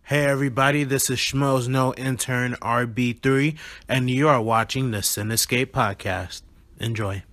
Hey everybody, this is Schmo's No Intern RB3, and you are watching the Cinescape podcast. Enjoy.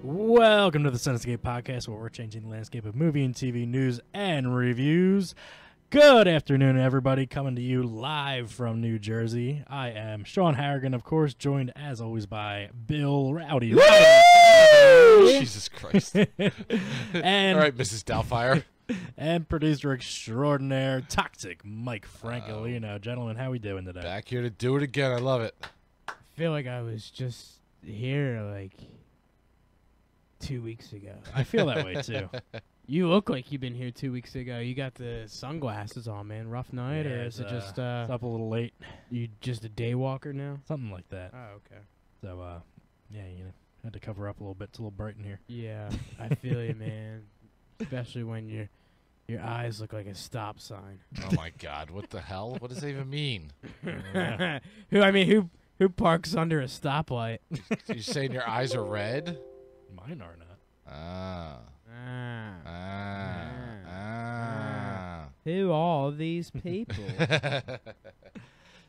Welcome to the Cinescape podcast, where we're changing the landscape of movie and TV news and reviews. Good afternoon, everybody, coming to you live from New Jersey. I am Sean Harrigan, of course, joined as always by Bill Rowdy. Jesus Christ. And, all right, Mrs. Doubtfire. And producer extraordinaire, Toxic Mike Francolino. Gentlemen, how we doing today? Back here to do it again. I love it. I feel like I was just here like 2 weeks ago. I feel that way, too. You look like you've been here 2 weeks ago. You got the sunglasses on, man. Rough night, or is it just it's up a little late? You just a day walker now? Something like that. Oh, okay. So, yeah, you know, had to cover up a little bit. It's a little bright in here. Yeah, I feel you, man. Especially when your eyes look like a stop sign. Oh, my God. What the hell? What does that even mean? Who parks under a stoplight? You saying your eyes are red? Mine are not. Who are all these people?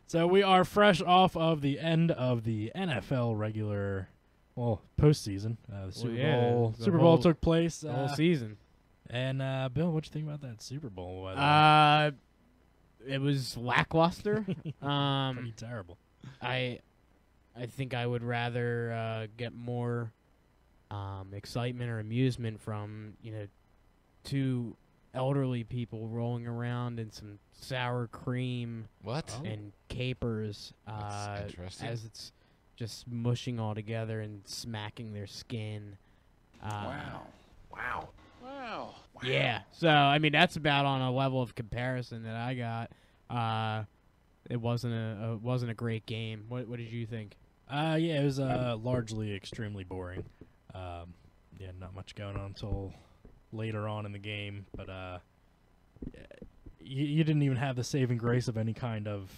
So we are fresh off of the end of the NFL regular, postseason. The Super Bowl took place. The whole season. And Bill, what'd you think about that Super Bowl? It was lackluster. Pretty terrible. I think I would rather get more excitement or amusement from, two elderly people rolling around in some sour cream and capers That's interesting. as it's just mushing all together and smacking their skin. Wow. Yeah. So, that's about on a level of comparison that I got. It wasn't a great game. What did you think? Yeah, it was largely extremely boring. Yeah, not much going on until later on in the game, but you didn't even have the saving grace of any kind of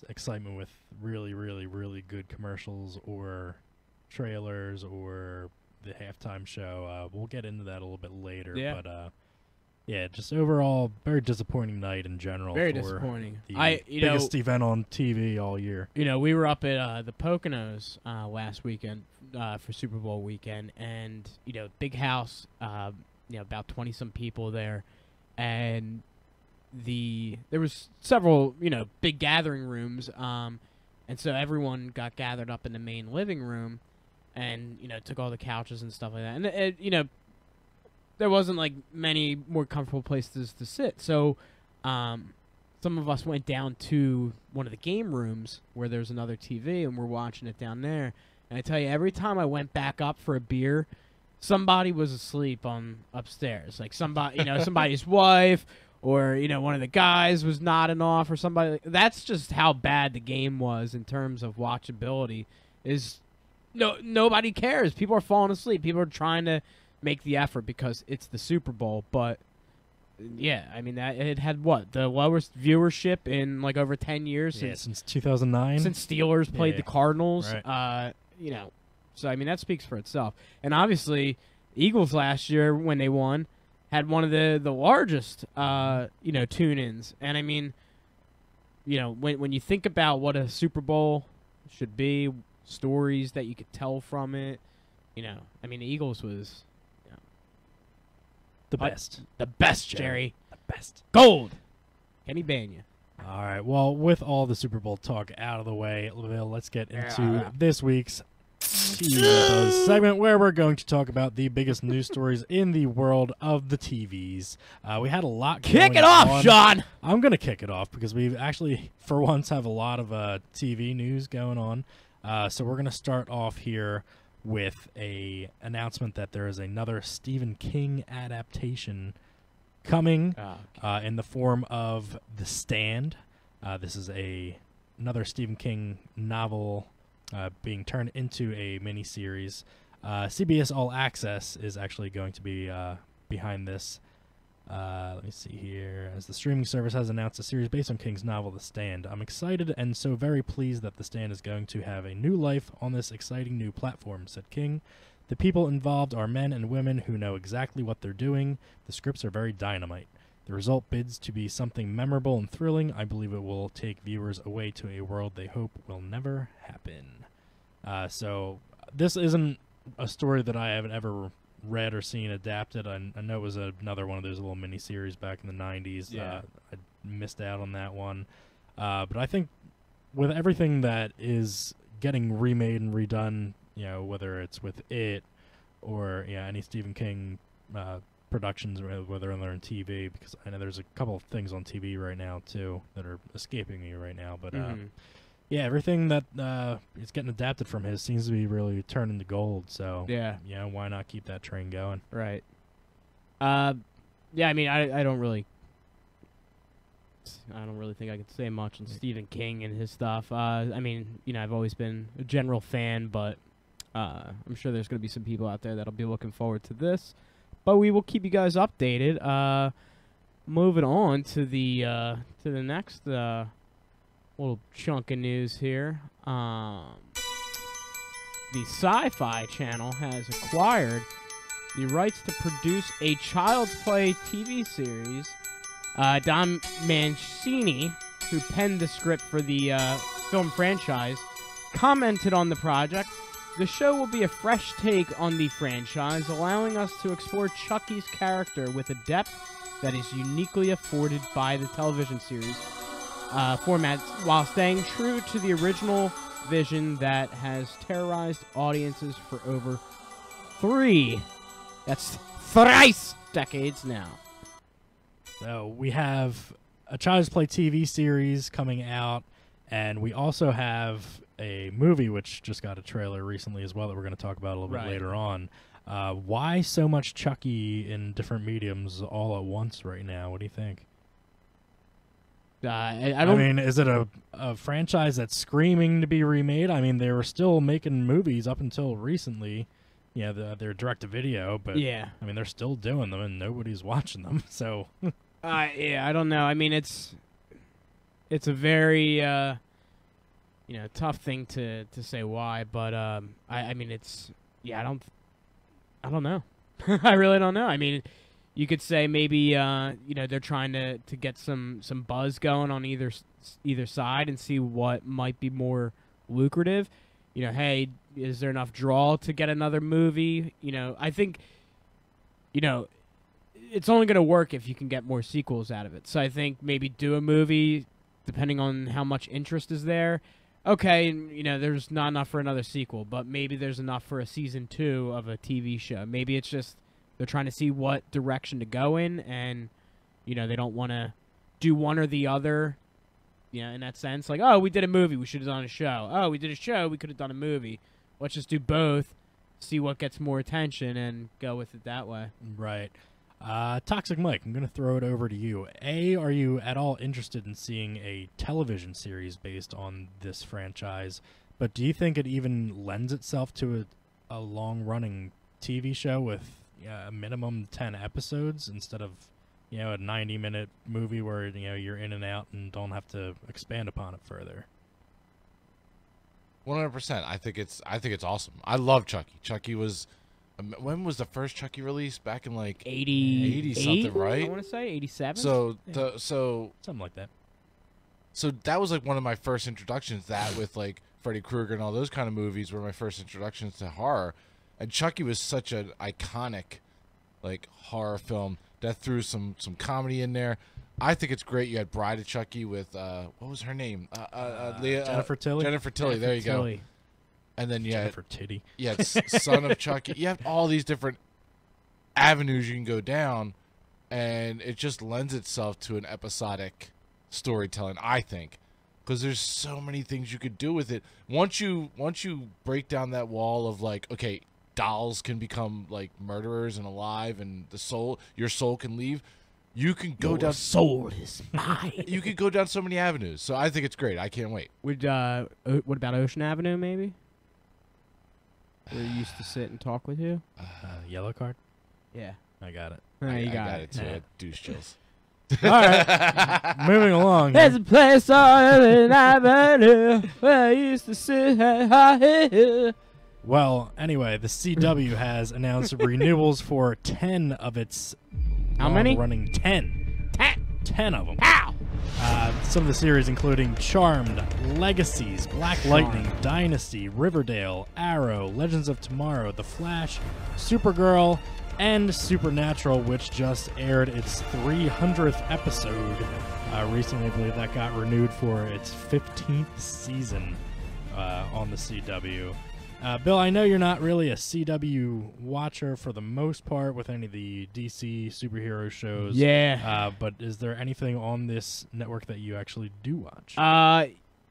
excitement with really, really, really good commercials or trailers or the halftime show. We'll get into that a little bit later, but yeah, just overall, very disappointing night in general. Very disappointing. The biggest event on TV all year. We were up at the Poconos last weekend for Super Bowl weekend, and big house, about 20-some people there, and there was several big gathering rooms, and so everyone got gathered up in the main living room, and took all the couches and stuff like that, and it there wasn't like many more comfortable places to sit. So some of us went down to one of the game rooms where there's another TV, and we're watching it down there. And I tell you, every time I went back up for a beer, somebody was asleep on upstairs. Like somebody, somebody's wife, or one of the guys was nodding off, or somebody. That's just how bad the game was in terms of watchability. Nobody cares. People are falling asleep. People are trying to make the effort because it's the Super Bowl, but yeah, it had the lowest viewership in like over 10 years since 2009, since Steelers played the Cardinals. Right. So that speaks for itself. And obviously, Eagles last year when they won had one of the largest tune-ins. And when you think about what a Super Bowl should be, stories that you could tell from it, the Eagles was the best. The best, Jerry. The best. Gold. Kenny Banya. All right. Well, with all the Super Bowl talk out of the way, let's get into this week's TV segment, where we're going to talk about the biggest news stories in the world of the TVs. We had a lot going on. Kick it off, Sean! I'm going to kick it off because we've actually, for once, have a lot of TV news going on. So we're going to start off here with a announcement that there is another Stephen King adaptation coming in the form of The Stand. This is a another Stephen King novel being turned into a miniseries. CBS All Access is actually going to be behind this. Let me see here. As the streaming service has announced a series based on King's novel, The Stand. I'm excited and so very pleased that The Stand is going to have a new life on this exciting new platform, said King. The people involved are men and women who know exactly what they're doing. The scripts are very dynamite. The result bids to be something memorable and thrilling. I believe it will take viewers away to a world they hope will never happen. So this isn't a story that I haven't ever read or seen adapted. I know it was another one of those little miniseries back in the 90s. Yeah. I missed out on that one. But I think with everything that is getting remade and redone, you know, whether it's with it or any Stephen King productions, whether they're on TV, because I know there's a couple of things on TV right now too that are escaping me right now. But yeah, everything that is getting adapted from his seems to be really turning to gold. So Yeah. Why not keep that train going? Right. Yeah, I mean, I don't really think I could say much on Stephen King and his stuff. I mean, I've always been a general fan, but I'm sure there's going to be some people out there that'll be looking forward to this. But we will keep you guys updated. Moving on to the next little chunk of news here. The Sci-Fi Channel has acquired the rights to produce a Child's Play TV series. Don Mancini, who penned the script for the film franchise, commented on the project. The show will be a fresh take on the franchise, allowing us to explore Chucky's character with a depth that is uniquely afforded by the television series format, while staying true to the original vision that has terrorized audiences for over thrice decades now. So we have a Child's Play TV series coming out, and we also have a movie which just got a trailer recently as well that we're going to talk about a little bit later on. Why so much Chucky in different mediums all at once right now? What do you think? I mean, is it a franchise that's screaming to be remade? I mean, they were still making movies up until recently. Yeah, they're direct-to-video, but yeah. I mean, they're still doing them, and nobody's watching them. So, I don't know. I mean, it's a very tough thing to say why, but I mean, it's I don't know. I really don't know. I mean, you could say maybe they're trying to get some buzz going on either side and see what might be more lucrative. Hey, is there enough draw to get another movie? I think it's only going to work if you can get more sequels out of it. So I think maybe do a movie depending on how much interest is there. Okay, there's not enough for another sequel, but maybe there's enough for a season 2 of a TV show. Maybe it's just they're trying to see what direction to go in, and they don't want to do one or the other. In that sense, like, oh, we did a movie, we should have done a show. Oh, we did a show, we could have done a movie. Let's just do both, see what gets more attention, and go with it that way. Right. Toxic Mike, I'm going to throw it over to you. Are you at all interested in seeing a television series based on this franchise? But do you think it even lends itself to a long-running TV show with a minimum 10 episodes instead of a 90-minute movie where you're in and out and don't have to expand upon it further? 100%. I think it's awesome. I love Chucky. Chucky was. When was the first Chucky released? Back in like 80 something, right? I want to say 87. So something like that. So that was like one of my first introductions. That with like Freddy Krueger and all those kind of movies were my first introductions to horror. And Chucky was such an iconic like horror film that threw some comedy in there. I think it's great. You had Bride of Chucky with what was her name? Jennifer Tilly. Jennifer Tilly. There you go. And then Jennifer Titty. Yeah, Son of Chucky. You have all these different avenues you can go down, and it just lends itself to an episodic storytelling, I think, because there's so many things you could do with it. Once you break down that wall of like, okay, dolls can become like murderers and alive, and your soul can leave. You can go down. soul is mine. You can go down so many avenues. So I think it's great. I can't wait. What about Ocean Avenue, maybe? Where you used to sit and talk with you? Yellow card. Yeah. I got it. You I got it too. Yeah. Douche chills. All right. Moving along. There's a place on Ocean Avenue where I used to sit. Well, anyway, the CW has announced renewals for 10 of its How many? running 10. 10 of them. Ow! Some of the series including Charmed, Legacies, Black Lightning, Dynasty, Riverdale, Arrow, Legends of Tomorrow, The Flash, Supergirl, and Supernatural, which just aired its 300th episode recently. I believe that got renewed for its 15th season on the CW. Bill, I know you're not really a CW watcher for the most part with any of the DC superhero shows. Yeah. But is there anything on this network that you actually do watch?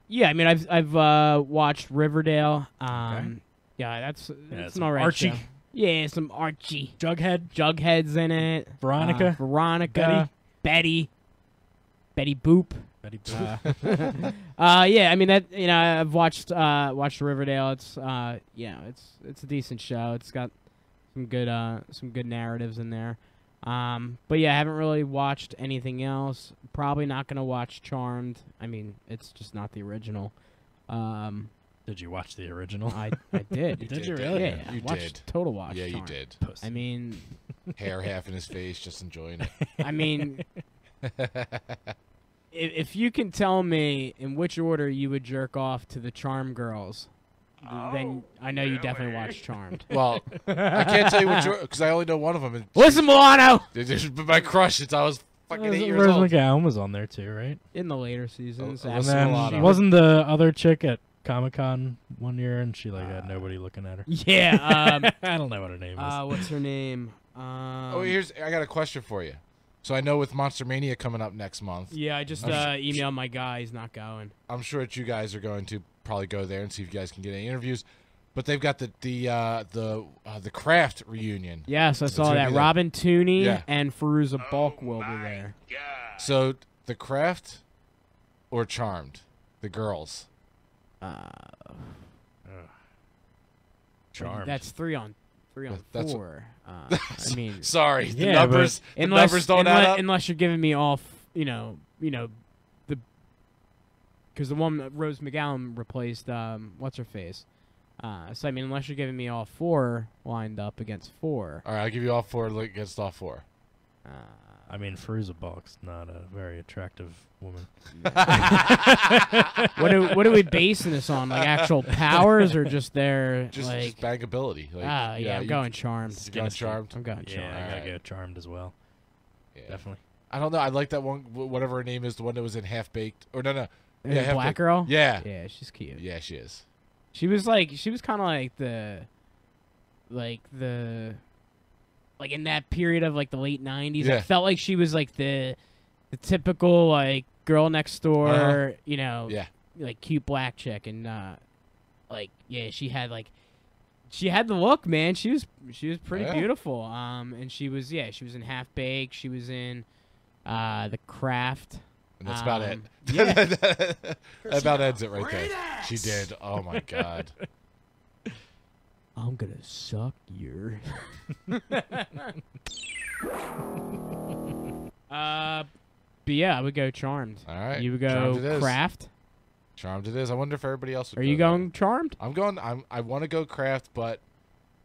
Yeah. I mean, I've watched Riverdale. Yeah, that's some an alright Archie. show. Yeah, some Archie. Jughead, Jughead's in it. Veronica, Betty Boop. Betty Boop. Yeah, I mean that. I've watched Riverdale. It's it's a decent show. It's got some good narratives in there. But yeah, I haven't really watched anything else. Probably not gonna watch Charmed. I mean, it's just not the original. Did you watch the original? I did. Did you really? Yeah, You I watched did. Total Watch. Yeah, you Charmed. did. Pussy. I mean, Hair half in his face, just enjoying it. I mean, if you can tell me in which order you would jerk off to the Charm girls, then I know you definitely watched Charmed. Well, I can't tell you which because I only know one of them. And Listen, Milano! she's my crush since I was fucking 8 years Rose old. McGowan was on there too, right? In the later seasons. Oh, And Alyssa then Milano. wasn't the other chick at Comic-Con one year and she had nobody looking at her? Yeah. I don't know what her name is. What's her name? I got a question for you. So I know with Monster Mania coming up next month, Yeah, I just emailed my guy. He's not going. I'm sure that you guys are going to probably go there and see if you guys can get any interviews. But they've got the Craft reunion. Yes, I It's saw gonna that. be there. Robin Tooney Yeah. and Fairuza Balk will be there. So the Craft or Charmed, the girls. Charmed. That's three on That's- 4. I mean, Sorry, the Yeah, numbers. The numbers don't add up. unless you're giving me all, because the one that Rose McGowan replaced, what's her face? So I mean, unless you're giving me all 4 lined up against 4. All right, I'll give you all 4 against all 4. I mean, Fairuza Balk's not a very attractive woman. What are we basing this on? Like actual powers or just their Just like? bankability. Like, Yeah, I'm you- going Charmed. you going Charmed. I'm going Yeah, Charmed. I gotta Alright. go Charmed as well. Yeah. Definitely. I don't know. I like that one. Whatever her name is, the one that was in Half Baked. Or no. The Half black Baked. girl. Yeah. Yeah, she's cute. Yeah, she is. She was kind of like in that period of like the late 90s. Yeah. It felt like she was like the typical like girl next door, Yeah. like cute black chick, and she had the look, man. She was pretty Yeah. beautiful. And she was in Half Baked. She was in The Craft. And that's about it. Yeah. That about ends it right there. She did. Oh my god. I'm gonna suck your. But yeah, I would go Charmed. All right. You would Charmed it go is. Craft. Charmed it is. I wonder if everybody else would Are you go there. going Charmed? I'm going. I want to go Craft, but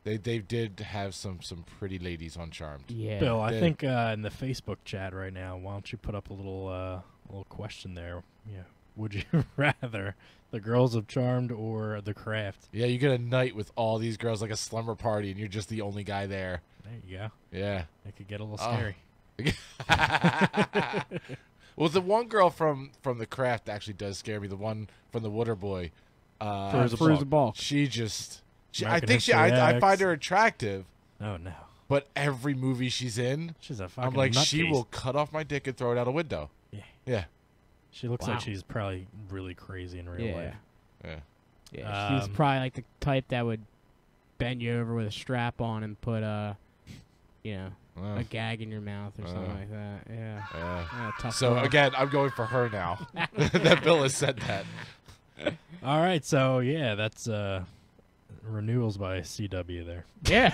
they did have some pretty ladies on Charmed. Yeah. Bill, I Yeah. think in the Facebook chat right now, why don't you put up a little question there? Yeah. Would you rather the girls of Charmed or the Craft? Yeah, you get a night with all these girls like a slumber party, and you're just the only guy there. There you go. Yeah. It could get a little Oh. scary. Well, the one girl from the Craft actually does scare me. The one from the Water Boy, Fairuza Balk. She just. I American think History I find X. her attractive, Oh no, but every movie she's in, she's a fucking I'm like, she nutcase. will cut off my dick and throw it out a window. Yeah. Yeah. She looks Wow. like she's probably really crazy in real Yeah. life. Yeah. Yeah. She was Um, probably like the type that would bend you over with a strap on and put a gag in your mouth or something like that. Yeah. Yeah. Tough So call. again, I'm going for her now. That Bill has said that. All right, so yeah, that's renewals by CW there. Yeah.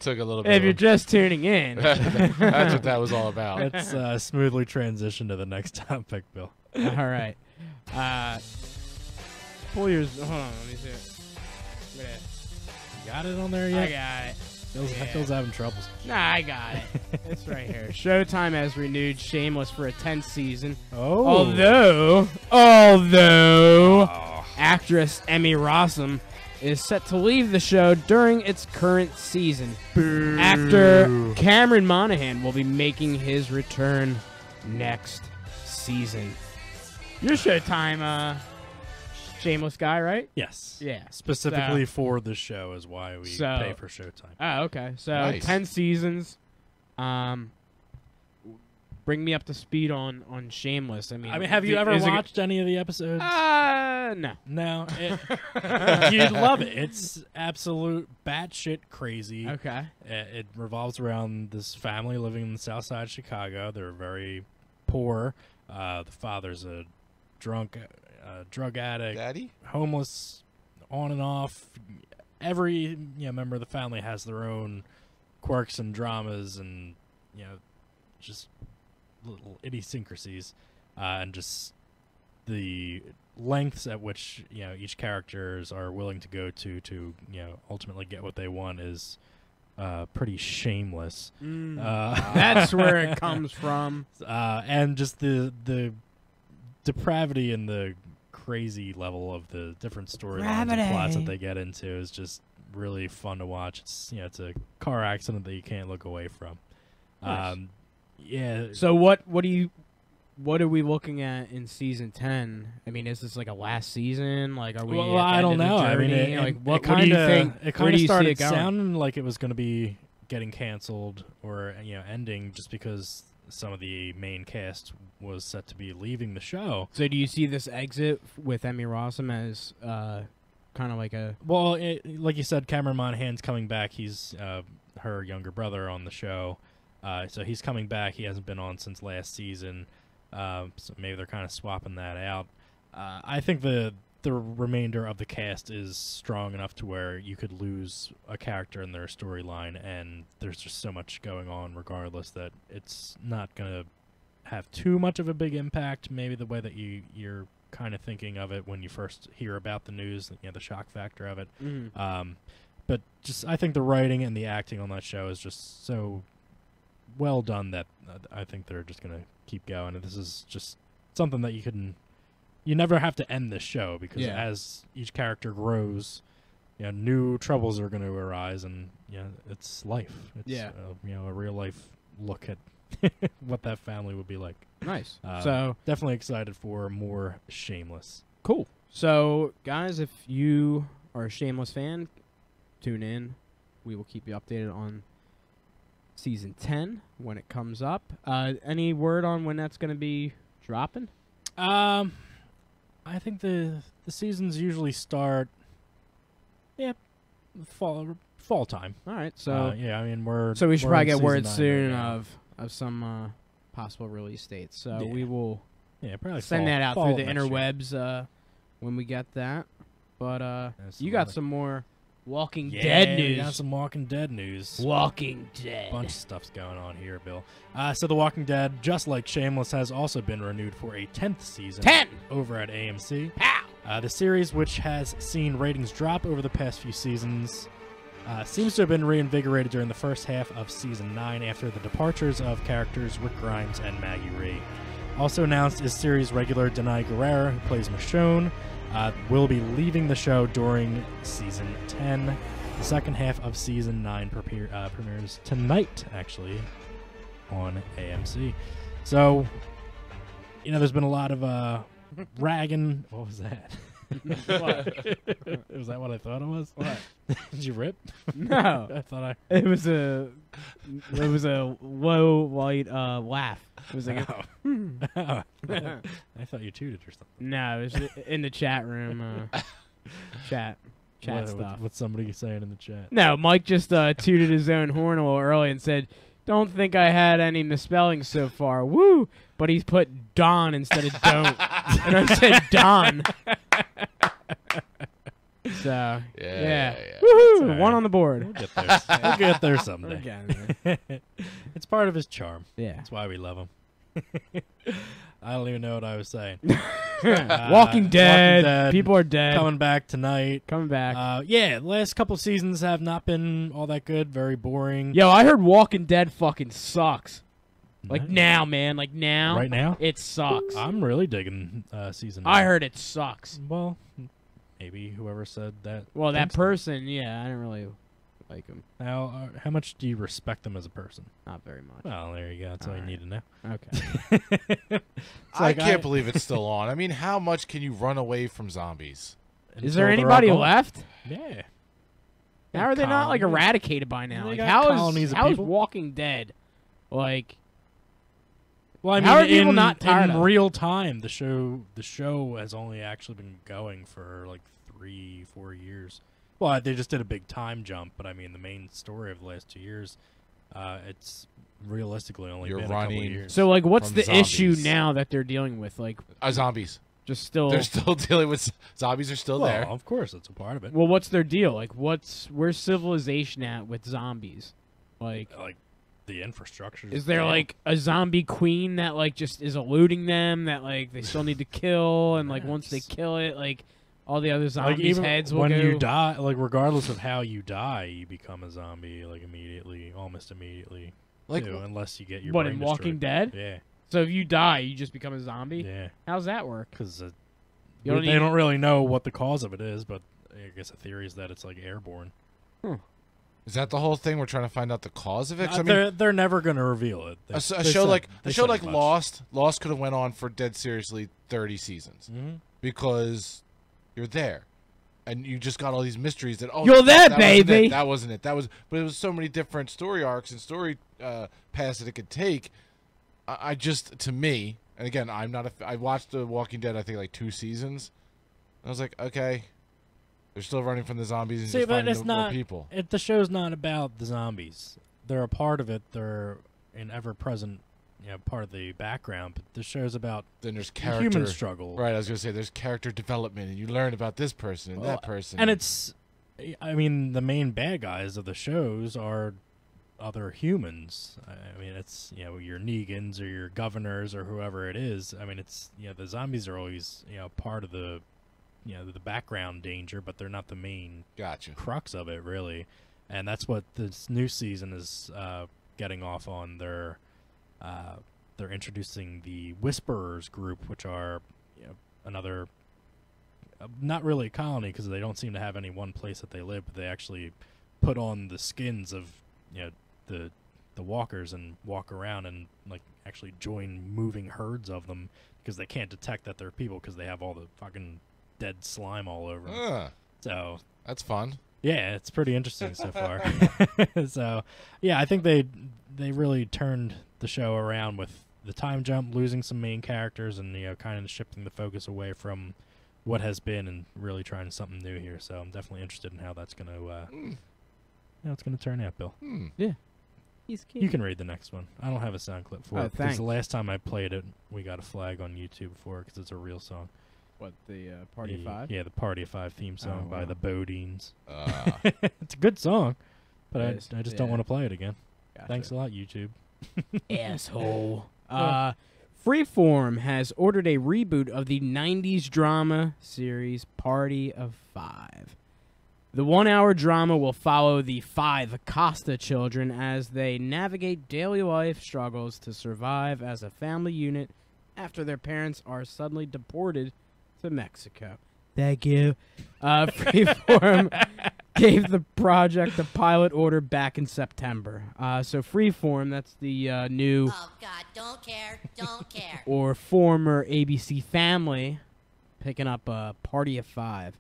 Took a little bit. If you're just tuning in. That's what that was all about. Let's smoothly transition to the next topic, Bill. All right. Pull yours. Hold on. Let me see it. Look at You got it on there it. yet? I got it. Phil's having troubles. Nah, I got it. It's right here. Showtime has renewed Shameless for a 10th season. Oh. Although actress Emmy Rossum is set to leave the show during its current season. Boo. Actor Cameron Monaghan will be making his return next season. Your Showtime Shameless guy, right? Yes. Yeah. Specifically for the show is why we So- pay for Showtime. Oh, okay. So Nice. 10 seasons. Bring me up to speed on Shameless. I mean, Have you ever is it- watched any of the episodes? No. No. You'd love it. It's absolute batshit crazy. Okay. It revolves around this family living in the south side of Chicago. They're very poor. The father's a drug addict, Daddy? homeless, on and off. Every member of the family has their own quirks and dramas, and just little idiosyncrasies, and just the lengths at which each characters are willing to go to ultimately get what they want is pretty shameless. That's where it comes from. And just the depravity and the crazy level of the different storylines and plots that they get into is just really fun to watch. It's it's a car accident that you can't look away from. Nice. Yeah. So what are we looking at in season 10? I mean, is this like a last season? Like, are we? Well, at the I end don't of the know. I mean, journey? it, like, it what kinda, do you think? It Where kind do of you see started it going? sounding like it was going to be getting canceled or ending just because some of the main cast was set to be leaving the show. So do you see this exit with Emmy Rossum as kind of like a? Well, like you said, Cameron Monaghan's coming back. He's her younger brother on the show, so he's coming back. He hasn't been on since last season, so maybe they're kind of swapping that out. I think the remainder of the cast is strong enough to where you could lose a character in their storyline, and there's just so much going on regardless that it's not going to have too much of a big impact, maybe the way that you're kind of thinking of it when you first hear about the news, the shock factor of it. But just I think the writing and the acting on that show is just so well done that I think they're just going to keep going. And this is just something that you never have to end this show because as each character grows, new troubles are going to arise, and it's life. It's a real life look at what that family would be like. Nice. So definitely excited for more Shameless. Cool. So guys, if you are a Shameless fan, tune in. We will keep you updated on season 10 when it comes up. Any word on when that's going to be dropping? I think the seasons usually start fall time. All right. So I mean so we should we're probably in get season word 9 soon right now. of some possible release dates. So Yeah. we will probably send fall- that out fall through the next year. interwebs when we get that. But Absolutely. you got some more Walking Yeah, Dead we news. got some Walking Dead news. Walking Dead. Bunch of stuff's going on here, Bill. So The Walking Dead, just like Shameless, has also been renewed for a 10th season 10! over at AMC. Pow! The series, which has seen ratings drop over the past few seasons, seems to have been reinvigorated during the first half of Season 9 after the departures of characters Rick Grimes and Maggie Rhee. Also announced is series regular Denai Guerrera, who plays Michonne, will be leaving the show during Season 10. The second half of Season 9 premieres tonight, actually, on AMC. So, there's been a lot of ragging. What was that? What? Was that what I thought it was? What? Did you rip? No. I thought It was a low white laugh. It was like I thought you tooted or something. no, it was in the chat room. Chat. chat stuff. What's somebody saying in the chat? No, Mike just tooted his own horn a little early and said, "Don't think I had any misspellings so far." Woo! But he's put Don instead of don't. And I said Don. So, yeah. Woohoo! Right. One on the board. We'll get there. We'll get there someday. We're getting there. It's part of his charm. Yeah. That's why we love him. I don't even know what I was saying. Walking Dead. People are dead. Coming back tonight. Coming back. Yeah, last couple seasons have not been all that good. Very boring. Yo, I heard Walking Dead fucking sucks. Like Nice. now, man. Like now. Right now? It sucks. I'm really digging season 9. I heard it sucks. Well, maybe whoever said that. Well, that thinks person, yeah, I didn't really like him. How much do you respect them as a person? Not very much. Well, there you go. That's all you Alright. need to know. Okay. I can't believe it's still on. I mean, how much can you run away from zombies? Is there Until they're anybody all gone. left? Yeah. How are they not like Colonies. eradicated by now? They Like got how colonies is of how is people. Walking Dead? Like Well, I mean, How are people in, not tired in of it? real time, the show has only actually been going for like 3-4 years. Well, they just did a big time jump, but I mean, the main story of the last 2 years, it's realistically only You're been a couple running. years. so like what's From the issue zombies. now that they're dealing with? Like Zombies. just still They're still dealing with zombies. Are still well, there. of course, that's a part of it. well, what's their deal? Like where's civilization at with zombies? Like Like the infrastructure. is there like a zombie queen that like just is eluding them that like they still need to kill and like once they kill it like all the other like zombies even heads will when go you die, like regardless of how you die, you become a zombie like immediately, almost immediately. Like, too, unless you get your what brain in Walking destroyed. Dead? Yeah, So if you die, you just become a zombie? yeah. How's that work? Because You don't they need- don't really know what the cause of it is, but I guess the theory is that it's like airborne. is that the whole thing? We're trying to find out the cause of it. 'Cause, I mean, They're never going to reveal it. a show like Lost could have went on for dead seriously 30 seasons Mm-hmm. because you're there. And you just got all these mysteries that You're there, that wasn't baby. it, that wasn't it. That was, but it was so many different story arcs and story paths that it could take. I just, to me, and again, I'm not I watched The Walking Dead. I think like 2 seasons. I was like, okay, they're still running from the zombies and See, just but finding it's more not. people. The show's not about the zombies. They're a part of it. They're an ever-present, part of the background. But the show's about Then there's the character human struggle. Right, I was gonna say there's character development, and you learn about this person and Well, that person, And it's, I mean, the main bad guys of the shows are other humans. I mean, it's your Negans or your governors or whoever it is. I mean, it's the zombies are always part of the the background danger, but they're not the main gotcha. crux of it really. And that's what this new season is getting off on. They're introducing the Whisperers group, which are another not really a colony because they don't seem to have any one place that they live, but they actually put on the skins of the walkers and walk around and like actually join moving herds of them because they can't detect that they're people because they have all the fucking dead slime all over them. So That's fun. yeah, it's pretty interesting so far. So yeah, I think they really turned the show around with the time jump, losing some main characters, and kind of shifting the focus away from what has been and really trying something new here. So I'm definitely interested in how that's gonna how it's gonna turn out, Bill. He's cute. You can read the next one. I don't have a sound clip for Oh, it because thanks. the last time I played it, we got a flag on YouTube for it because it's a real song. What, the Party of The- Five? Yeah, the Party of Five theme song Oh, by wow. the Bodines. It's It's a good song, but It is, I just don't yeah. want to play it again. Gotcha. Thanks a lot, YouTube. Asshole. Freeform has ordered a reboot of the 90s drama series Party of Five. The 1-hour drama will follow the 5 Acosta children as they navigate daily life struggles to survive as a family unit after their parents are suddenly deported to Mexico. Thank you. Freeform gave the project a pilot order back in September. So Freeform, that's the new Oh, God, don't care. or former ABC Family, picking up a Party of Five,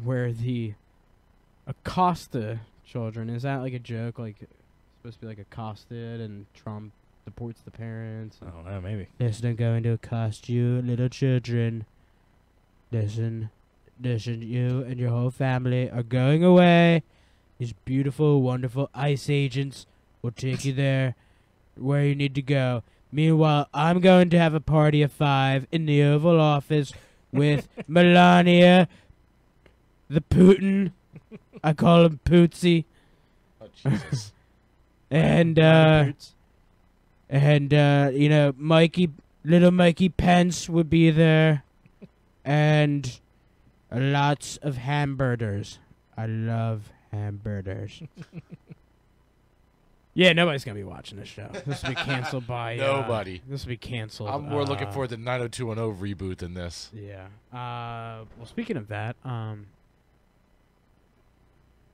where the Acosta children, is that like a joke? Like, supposed to be like accosted and Trump deports the parents? I don't know, maybe. Listen, I'm going to accost you, little children. Listen. listen, you and your whole family are going away. These beautiful, wonderful ice agents will take you there where you need to go. Meanwhile, I'm going to have a party of 5 in the Oval Office with Melania, the Putin. I call him Pootsy. Oh, Jesus. And, you know, little Mikey Pence would be there. And lots of hamburgers. I love hamburgers. Yeah, nobody's going to be watching this show. This will be canceled by... Nobody. This will be canceled. I'm more looking forward to 90210 reboot than this. Yeah. Well, speaking of that,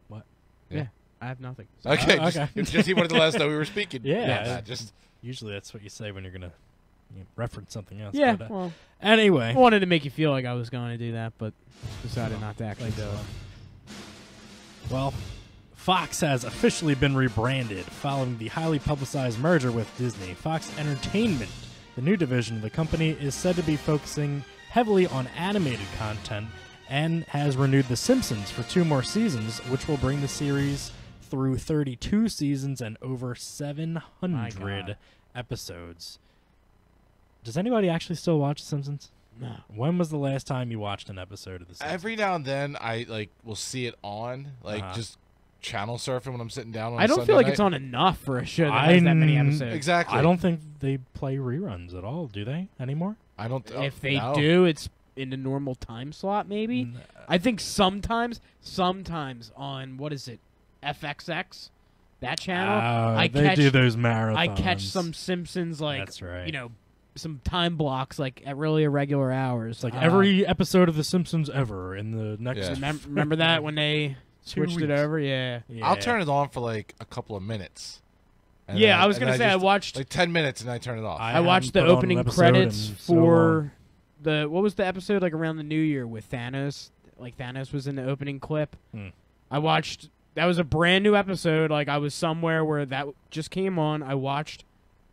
What? Yeah, I have nothing. So Okay, okay. just he wanted to let us know we were speaking. Yeah. Just Usually that's what you say when you're going to reference something else. yeah, But, well, anyway. I wanted to make you feel like I was going to do that, but decided not to actually do it. Well, Fox has officially been rebranded following the highly publicized merger with Disney. Fox Entertainment, the new division of the company, is said to be focusing heavily on animated content and has renewed The Simpsons for 2 more seasons, which will bring the series through 32 seasons and over 700 episodes. Does anybody actually still watch The Simpsons? No. When was the last time you watched an episode of The Simpsons? every now and then I will see it on just channel surfing when I'm sitting down on I don't Sunday feel like night. it's on enough for a show that has that many I'm- episodes. Exactly. I don't think they play reruns at all, do they, anymore? I don't If they no. do, it's in the normal time slot, maybe. N- I think sometimes on, what is it, FXX, that channel, I they catch do those marathons. I catch some Simpsons, like, That's right. you know, some time blocks, like, at really irregular hours. It's like every episode of The Simpsons ever in the next. Yeah. Remember that when they 2 switched it weeks. over? Yeah. Yeah. I'll turn it on for like a couple of minutes. And Yeah, then I was going to and say, I just- watched like 10 minutes and I turn it off. I I watched the haven't put on an opening episode credits in so for what was the episode, like, around the New Year with Thanos? Like, Thanos was in the opening clip. I watched, that was a brand new episode. Like, I was somewhere where that just came on. I watched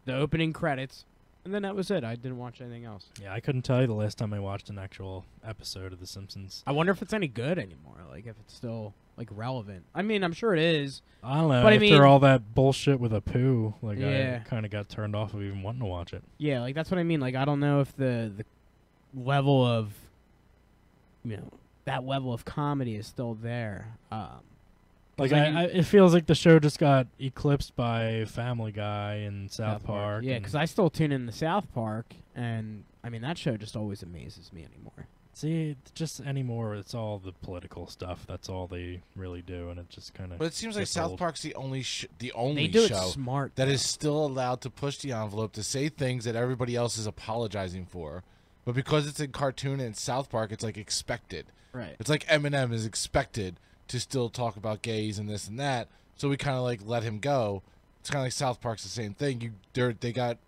the opening credits, and then that was it. I didn't watch anything else. Yeah, I couldn't tell you the last time I watched an actual episode of The Simpsons. I wonder if it's any good anymore. Like, if it's still, like, relevant. I mean, I'm sure it is. I don't know. But I after mean- all that bullshit with Apu, like Yeah. I kind of got turned off of even wanting to watch it. Yeah, like, that's what I mean. Like, I don't know if the level of, you know, that level of comedy is still there. Like 'cause it feels like the show just got eclipsed by Family Guy and South Park. Yeah, and- because I still tune in to South Park, and I mean that show just always amazes me anymore. see, it's just anymore, it's all the political stuff. That's all they really do, and it just kind of. But it seems like gets South old. Park's the only They do it show smart. that though. is still allowed to push the envelope to say things that everybody else is apologizing for. But because it's in cartoon and South Park, it's like expected. right. It's like Eminem is expected to still talk about gays and this and that. So we kind of like let him go. It's kind of like South Park's the same thing. They got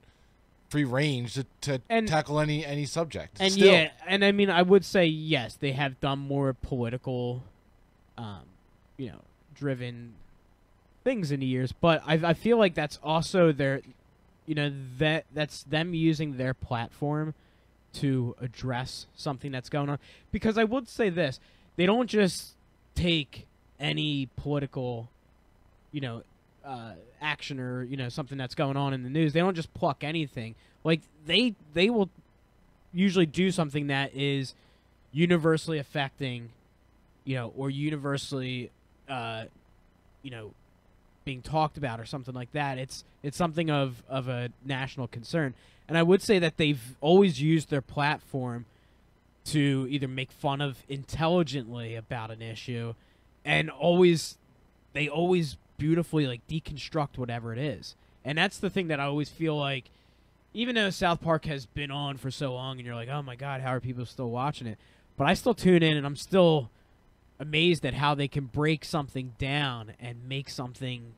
free range to And- tackle any subject. And Still. yeah, and I mean I would say yes, they have done more political, you know, driven things in the years. But I feel like that's also their, you know, that's them using their platform to address something that's going on. Because I would say this, they don't just take any political, you know, action or, you know, something that's going on in the news. They don't just pluck anything. Like they will usually do something that is universally affecting, you know, or universally, you know, being talked about or something like that. It's something of a national concern. And I would say that they've always used their platform to either make fun of intelligently about an issue, and they always beautifully like deconstruct whatever it is. And that's the thing that I always feel like, even though South Park has been on for so long and you're like, oh my God, how are people still watching it? But I still tune in and I'm still amazed at how they can break something down and make something,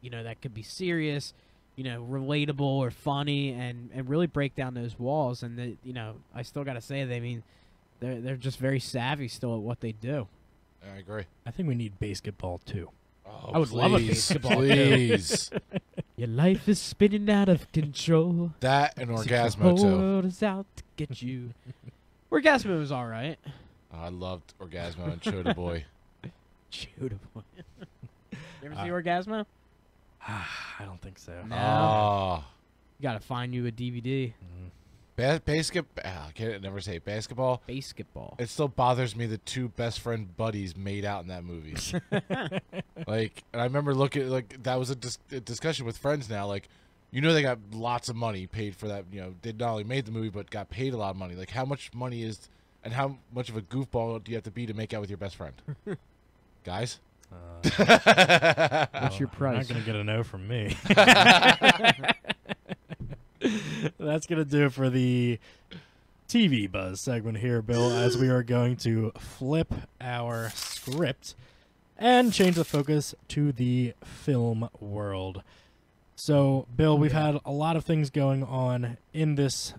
you know, that could be serious, you know, relatable or funny, and really break down those walls. And you know, I still got to say, they're just very savvy still at what they do. I agree. I think we need basketball too. Oh, I would love a please, basketball game. Please. Your life is spinning out of control. That and The Orgasmo whole too. world is out to get you. Orgasmo was all right. Oh, I loved Orgasmo and Chota Boy. Chota Boy. You ever see Orgasmo? I don't think so. No. Oh. You gotta find you a DVD. I can't never say it. Basketball. Basketball. It still bothers me the two best friend buddies made out in that movie. Like, and I remember looking, like, that was a discussion with friends now. Like, you know, they got lots of money paid for that. You know, they not only made the movie, but got paid a lot of money. Like, how much money is, and how much of a goofball do you have to be to make out with your best friend? Guys? What's your price? Not going to get a no from me. That's going to do it for the TV Buzz segment here, Bill, as we are going to flip our script and change the focus to the film world. So, Bill, we've had a lot of things going on in this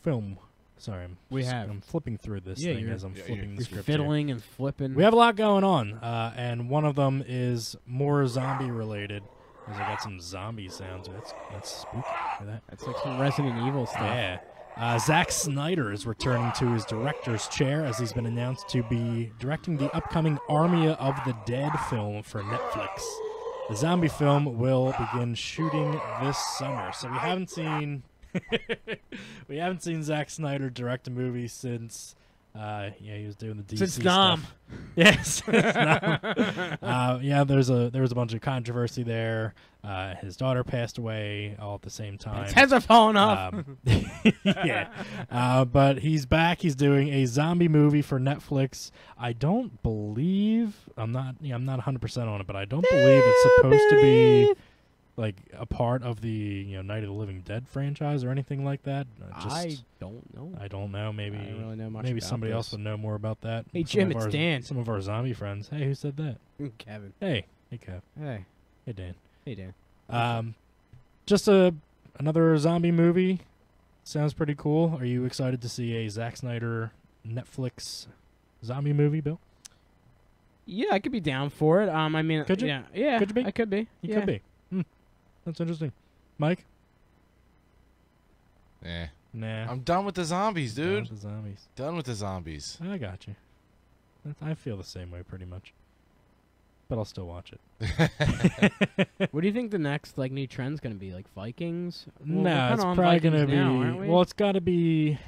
film. Sorry, I'm flipping through this thing as I'm flipping the script. Fiddling and flipping. We have a lot going on, and one of them is more zombie related. I got some zombie sounds. That's spooky. Hear that? That's like some Resident Evil stuff. Yeah. Zack Snyder is returning to his director's chair as he's been announced to be directing the upcoming Army of the Dead film for Netflix. The zombie film will begin shooting this summer. So we haven't seen Zack Snyder direct a movie since he was doing the DC since stuff. Nom. Yes. There was a bunch of controversy there. His daughter passed away all at the same time. His heads are falling off. But he's back. He's doing a zombie movie for Netflix. I don't believe I'm not 100% on it, but I don't believe it's supposed to be like a part of the Night of the Living Dead franchise or anything like that. I don't know. I don't know. Maybe I don't really know much maybe about somebody this. else would know more about that. Hey, Jim, it's Dan. Some of our zombie friends. Hey, who said that? Kevin. Hey, Kev. Hey. Hey, Dan. Hey, Dan. Just another zombie movie. Sounds pretty cool. Are you excited to see a Zack Snyder Netflix zombie movie, Bill? Yeah, I could be down for it. I mean, could you? Yeah, could you be? I could be. You could be. That's interesting. Mike? Nah. I'm done with the zombies, dude. Done with the zombies. Done with the zombies. I got you. I feel the same way pretty much. But I'll still watch it. What do you think the next new trend's gonna be? Like Vikings? Well, No, it's probably gonna be. Now, aren't we? Well, it's got to be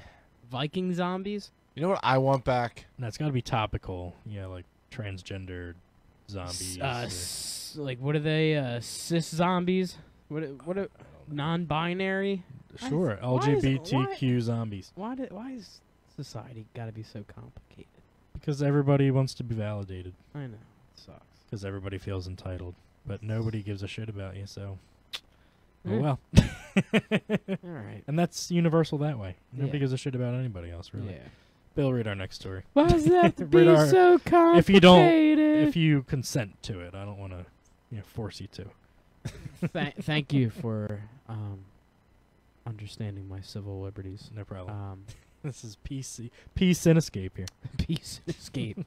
Viking zombies. You know what I want back? No, it's got to be topical. Yeah, like transgender zombies. Like what are they? Cis zombies? What? Non-binary? Sure, LGBTQ zombies. Why is society got to be so complicated? Because everybody wants to be validated. I know. It sucks. Because everybody feels entitled, but nobody gives a shit about you. So, oh Eh. well. All right. And that's universal that way. Nobody Yeah. gives a shit about anybody else, really. Yeah. Bill, read our next story. Why does it have to Read be our- so complicated? If you consent to it, I don't want to force you to. Thank you for understanding my civil liberties. No problem. This is Cinescape here. Peace escape.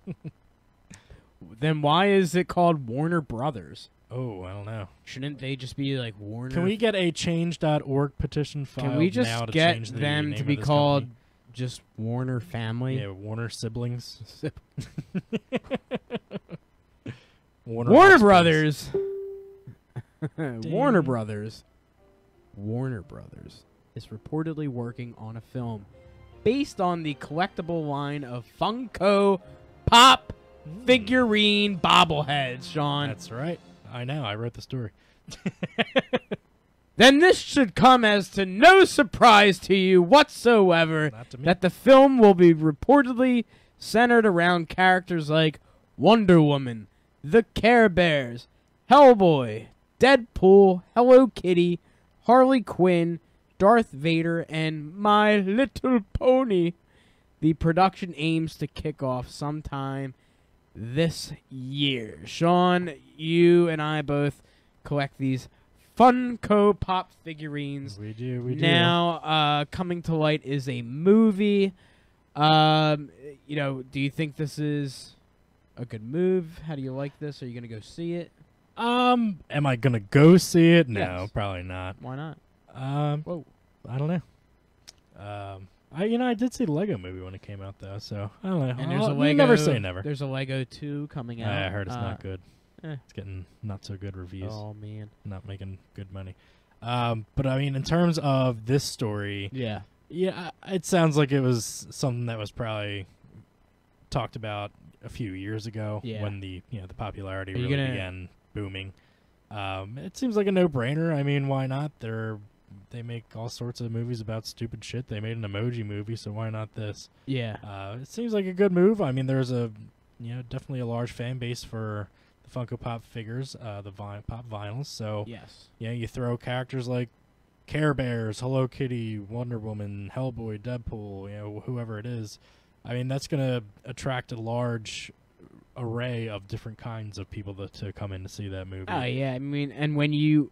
Then why is it called Warner Brothers? Oh, I don't know. Shouldn't they just be like Warner? Can we get a change.org petition filed Can we just now to get change the them name to of be this called company? just Warner Family? Yeah, Warner siblings. Warner offsprings. Brothers. Warner Brothers. Warner Brothers is reportedly working on a film based on the collectible line of Funko Pop figurine bobbleheads, Sean. That's right. I know. I wrote the story. Then this should come as to no surprise to you whatsoever Not to me. that the film will be reportedly centered around characters like Wonder Woman, the Care Bears, Hellboy, Deadpool, Hello Kitty, Harley Quinn, Darth Vader, and My Little Pony. The production aims to kick off sometime this year. Sean, you and I both collect these Funko Pop figurines. We do. Now, coming to light is a movie. Do you think this is a good move? How do you like this? Are you gonna go see it? Am I gonna go see it? No, Yes. probably not. Why not? Whoa, I don't know. I did see the Lego movie when it came out though, so I don't know. And there's a You Lego. never say never. There's a Lego 2 coming out. I heard it's not good. eh. It's getting not so good reviews. Oh man. Not making good money. But I mean, in terms of this story, Yeah. yeah, it sounds like it was something that was probably talked about a few years ago Yeah. when the the popularity Are you really gonna- began booming. It seems like a no-brainer. I mean, why not? They make all sorts of movies about stupid shit. They made an Emoji movie, so why not this? Yeah. It seems like a good move. I mean, there's definitely a large fan base for the Funko Pop figures, the Pop vinyls. So Yes. yeah, you throw characters like Care Bears, Hello Kitty, Wonder Woman, Hellboy, Deadpool, whoever it is. I mean, that's going to attract a large array of different kinds of people to come in to see that movie. Oh yeah. I mean, and when you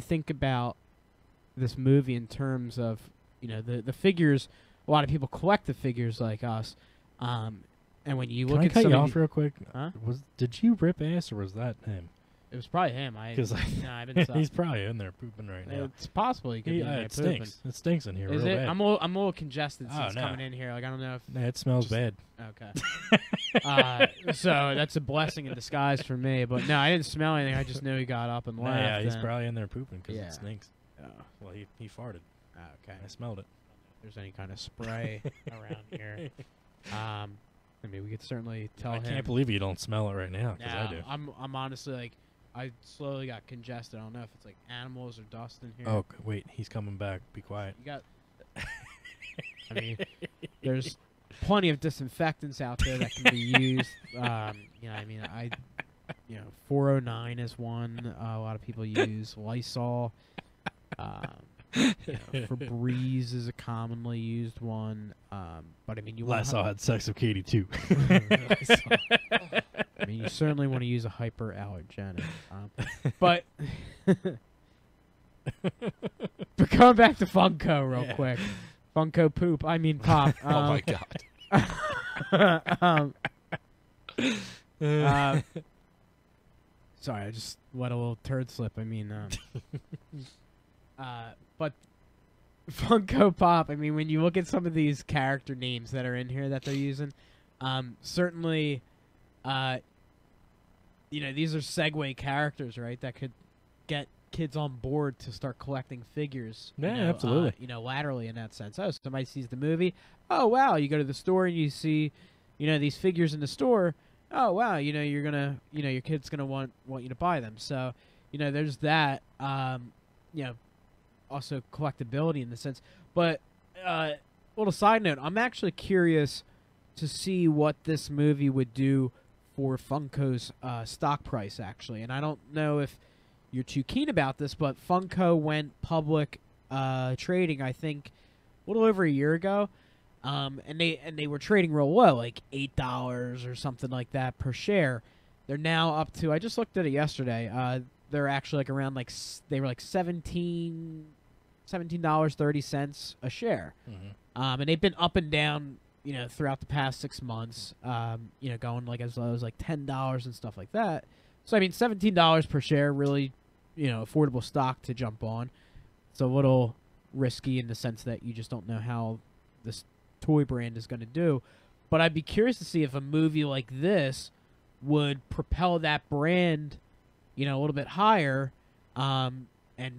think about this movie in terms of the figures, a lot of people collect the figures like us. And when you Can look I at cut some you of off the- real quick? Huh? Did you rip ass or was that him? It was probably him. Because No, I've been. he's probably in there pooping right now. It's possible he could be in there It pooping. stinks. It stinks in here. Is real it? bad. I'm a little congested Oh, since no. coming in here. Like I don't know if. Nah, it smells bad. Okay. So that's a blessing in disguise for me. But no, I didn't smell anything. I just knew he got up and Nah, left. yeah, he's and- probably in there pooping because Yeah. it stinks. Oh, Well, he farted. okay. I smelled it. If there's any kind of spray around here. I mean, we could certainly tell I him. can't believe you don't smell it right now because I No, do. I'm honestly like, I slowly got congested. I don't know if it's like animals or dust in here. Oh, wait, he's coming back. Be quiet. You got. I mean, there's plenty of disinfectants out there that can be used. I mean, 409 is one a lot of people use. Lysol. Febreze is a commonly used one. But I mean, you Last I had sex with Katie too. I mean, you certainly want to use a hyperallergenic. But coming back to Funko real quick. Funko poop. I mean pop. Oh my god. Sorry, I just let a little turd slip. I mean, but Funko Pop. I mean, when you look at some of these character names that are in here that they're using, certainly, these are segue characters, right? That could get kids on board to start collecting figures. Yeah, absolutely. Laterally in that sense. Oh, somebody sees the movie. Oh, wow! You go to the store and you see, these figures in the store. Oh, wow! You're gonna, your kid's gonna want you to buy them. So, there's that. Also collectability in the sense. But little side note, I'm actually curious to see what this movie would do for Funko's stock price, actually. And I don't know if you're too keen about this, but Funko went public trading, I think, a little over a year ago. And they were trading real low, like $8 or something like that per share. They're now up to, I just looked at it yesterday. They're actually like around they were like $17.30 a share. Mm-hmm. And they've been up and down, throughout the past 6 months. Going like as low as like $10 and stuff like that. So I mean, $17 per share, really, affordable stock to jump on. It's a little risky in the sense that you just don't know how this toy brand is going to do. But I'd be curious to see if a movie like this would propel that brand, a little bit higher, and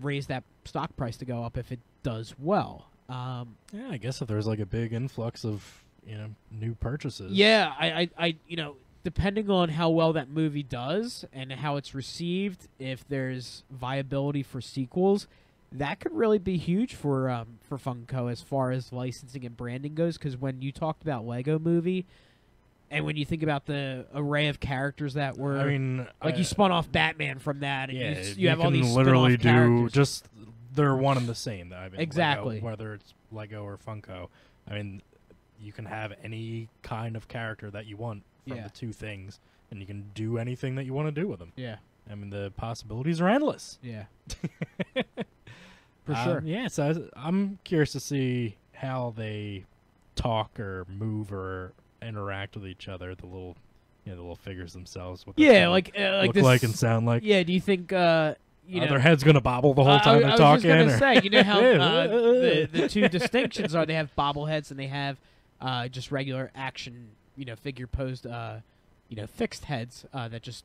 raise that stock price to go up if it does well. Yeah, I guess if there's like a big influx of new purchases. Yeah, I depending on how well that movie does and how it's received, if there's viability for sequels, that could really be huge for Funko as far as licensing and branding goes. Because when you talked about Lego Movie, and when you think about the array of characters that were, I mean, you spun off Batman from that, and yeah, you have all can these literally spin-off characters. just they're one and the same. I mean, Exactly. Lego, whether it's Lego or Funko. I mean, you can have any kind of character that you want from Yeah. the two things, and you can do anything that you want to do with them. Yeah, I mean, the possibilities are endless. yeah, for sure. Yeah, so I'm curious to see how they talk or move or interact with each other. The little, the little figures themselves. What Yeah, they like look this, like and sound like. Yeah, do you think their head's gonna bobble the whole time they're I talking. was just gonna say, you know how the two distinctions are they have bobbleheads and they have just regular action, figure posed, fixed heads that just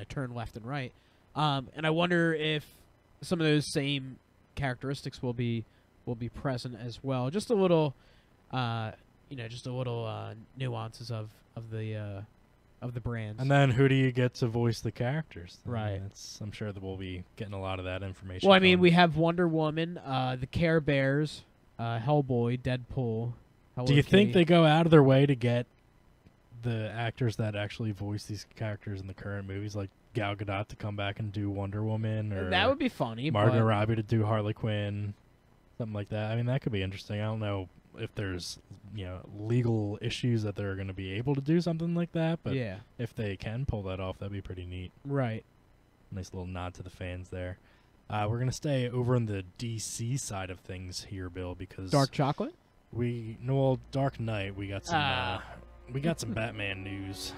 turn left and right. And I wonder if some of those same characteristics will be present as well. Just a little, nuances of the brands. And then who do you get to voice the characters? Right. I'm sure that we'll be getting a lot of that information. Well, I mean, we have Wonder Woman, the Care Bears, Hellboy, Deadpool. Hello Do you think Kitty. they go out of their way to get the actors that actually voice these characters in the current movies, like Gal Gadot, to come back and do Wonder Woman, or That would be funny. Margot but Robbie to do Harley Quinn, something like that? I mean, that could be interesting. I don't know if there's legal issues that they're going to be able to do something like that, but yeah, if they can pull that off, that'd be pretty neat. right. Nice little nod to the fans there. We're going to stay over on the DC side of things here, Bill, because Dark Chocolate. Dark Knight. We got some Batman news.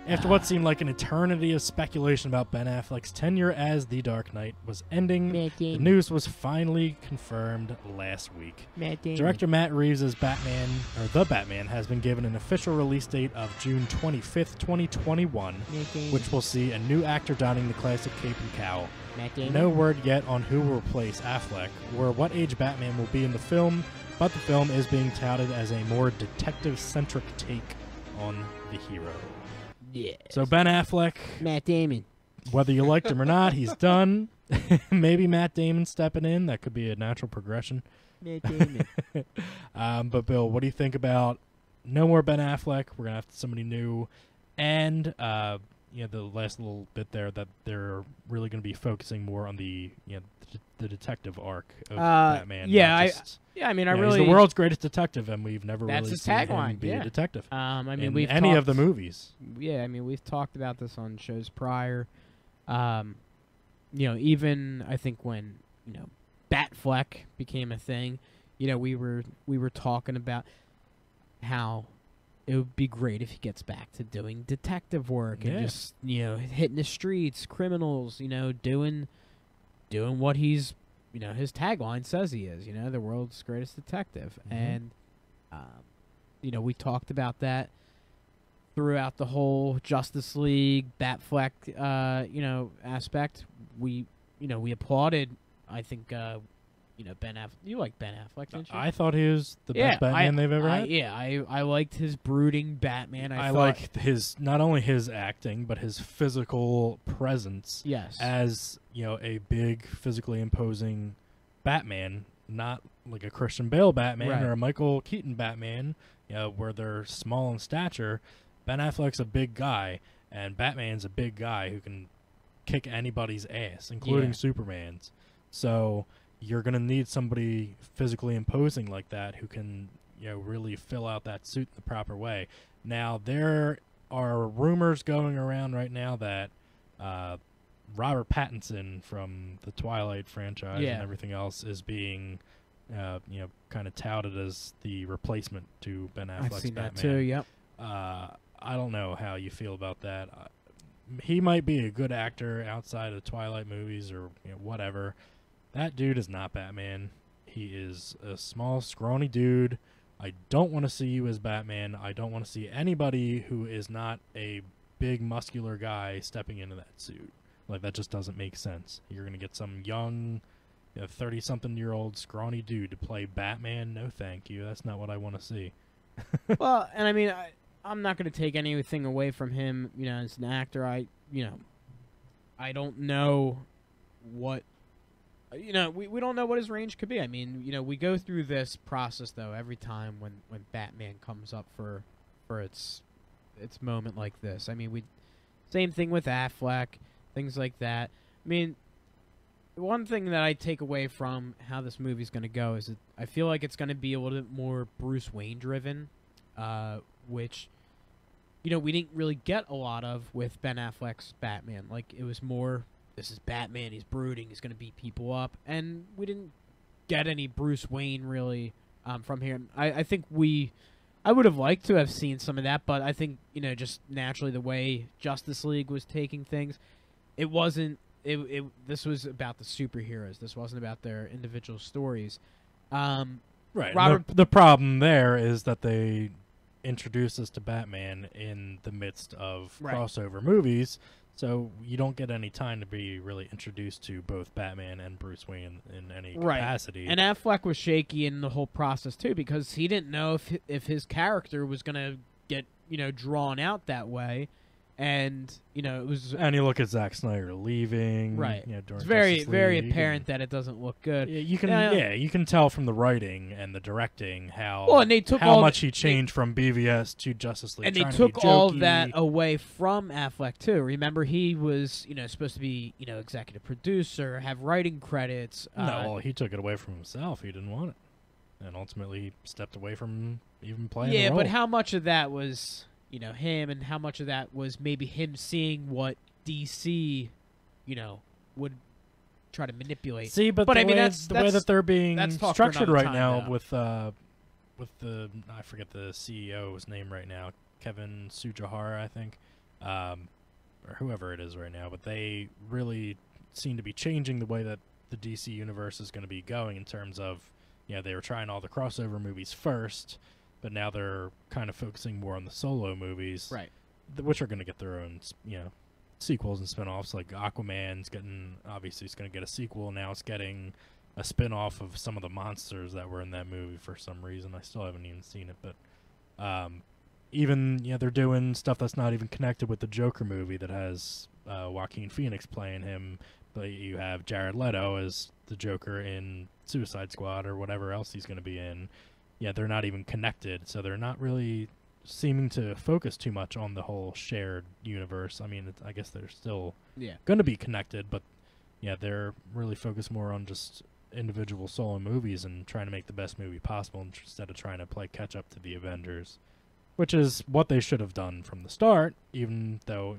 After what seemed like an eternity of speculation about Ben Affleck's tenure as the Dark Knight was ending, the news was finally confirmed last week. Director Matt Reeves' The Batman, has been given an official release date of June 25th, 2021, which will see a new actor donning the classic cape and cowl. No word yet on who will replace Affleck or what age Batman will be in the film, but the film is being touted as a more detective-centric take on the hero. Yeah. So Ben Affleck, Matt Damon. whether you liked him or not, he's done. Maybe Matt Damon stepping in. That could be a natural progression. Matt Damon. But Bill, what do you think about no more Ben Affleck? We're going to have somebody new. And the last little bit there that they're really going to be focusing more on the the detective arc of Batman. I mean, I he's really the world's greatest detective, and we've never That's really his seen tagline, him be yeah. a detective. I mean, in we've any talked, of the movies. Yeah, I mean, we've talked about this on shows prior. Even I think when Batfleck became a thing, we were talking about how it would be great if he gets back to doing detective work and just hitting the streets, criminals, doing what he's his tagline says he is, the world's greatest detective. Mhm. And we talked about that throughout the whole Justice League Batfleck aspect. We applauded, I think, Ben Affleck. You like Ben Affleck, didn't you? I thought he was the best Batman they've ever had. I liked his brooding Batman. I like not only his acting, but his physical presence. Yes. As a big, physically imposing Batman, not like a Christian Bale Batman Right. or a Michael Keaton Batman, where they're small in stature. Ben Affleck's a big guy, and Batman's a big guy who can kick anybody's ass, including Superman's. So you're going to need somebody physically imposing like that who can, really fill out that suit the proper way. Now, there are rumors going around right now that Robert Pattinson from the Twilight franchise and everything else is being, kind of touted as the replacement to Ben Affleck's I've seen Batman. that too. Yep. I don't know how you feel about that. He might be a good actor outside of Twilight movies or whatever. That dude is not Batman. He is a small, scrawny dude. I don't want to see you as Batman. I don't want to see anybody who is not a big, muscular guy stepping into that suit. Like, that just doesn't make sense. You're going to get some young, 30-something-year-old scrawny dude to play Batman? No, thank you. That's not what I want to see. Well, and I mean, I'm not going to take anything away from him, as an actor. I don't know what, we don't know what his range could be. I mean, we go through this process, though, every time when Batman comes up for its moment like this. I mean, same thing with Affleck, things like that. I mean, one thing that I take away from how this movie's going to go is that I feel like it's going to be a little bit more Bruce Wayne driven, which we didn't really get a lot of with Ben Affleck's Batman. Like, it was more, this is Batman, he's brooding, he's going to beat people up, and we didn't get any Bruce Wayne really from here. I think I would have liked to have seen some of that, but I think just naturally the way Justice League was taking things, it this was about the superheroes. This wasn't about their individual stories. Right. Robert, The problem there is that they introduced us to Batman in the midst of crossover movies, so you don't get any time to be really introduced to both Batman and Bruce Wayne in any capacity. And Affleck was shaky in the whole process too, because he didn't know if his character was going to get drawn out that way. And it was, and you look at Zack Snyder leaving, right? During it's very Justice very League, apparent that it doesn't look good. Yeah, you can tell from the writing and the directing how and they took how much he changed from BVS to Justice League, and they took all of that away from Affleck too. Remember, he was supposed to be executive producer, have writing credits. No, he took it away from himself. He didn't want it, and ultimately he stepped away from even playing. Yeah, the role. but how much of that was him, and how much of that was maybe him seeing what DC, would try to manipulate. See, but I mean, the way that they're being structured right now though. with the I forget the CEO's name right now, Kevin Tsujihara, I think, or whoever it is right now. But they really seem to be changing the way that the DC universe is going to be going in terms of, they were trying all the crossover movies first. But now they're kind of focusing more on the solo movies, right? Which are going to get their own, sequels and spin-offs. Like Aquaman's obviously it's going to get a sequel. Now it's getting a spin-off of some of the monsters that were in that movie for some reason. I still haven't even seen it, but even they're doing stuff that's not even connected with the Joker movie that has Joaquin Phoenix playing him, but you have Jared Leto as the Joker in Suicide Squad or whatever else he's going to be in. Yeah, they're not even connected, so they're not really seeming to focus too much on the whole shared universe. I mean, I guess they're still going to be connected, but they're really focused more on just individual solo movies and trying to make the best movie possible instead of trying to play catch-up to the Avengers, which is what they should have done from the start, even though,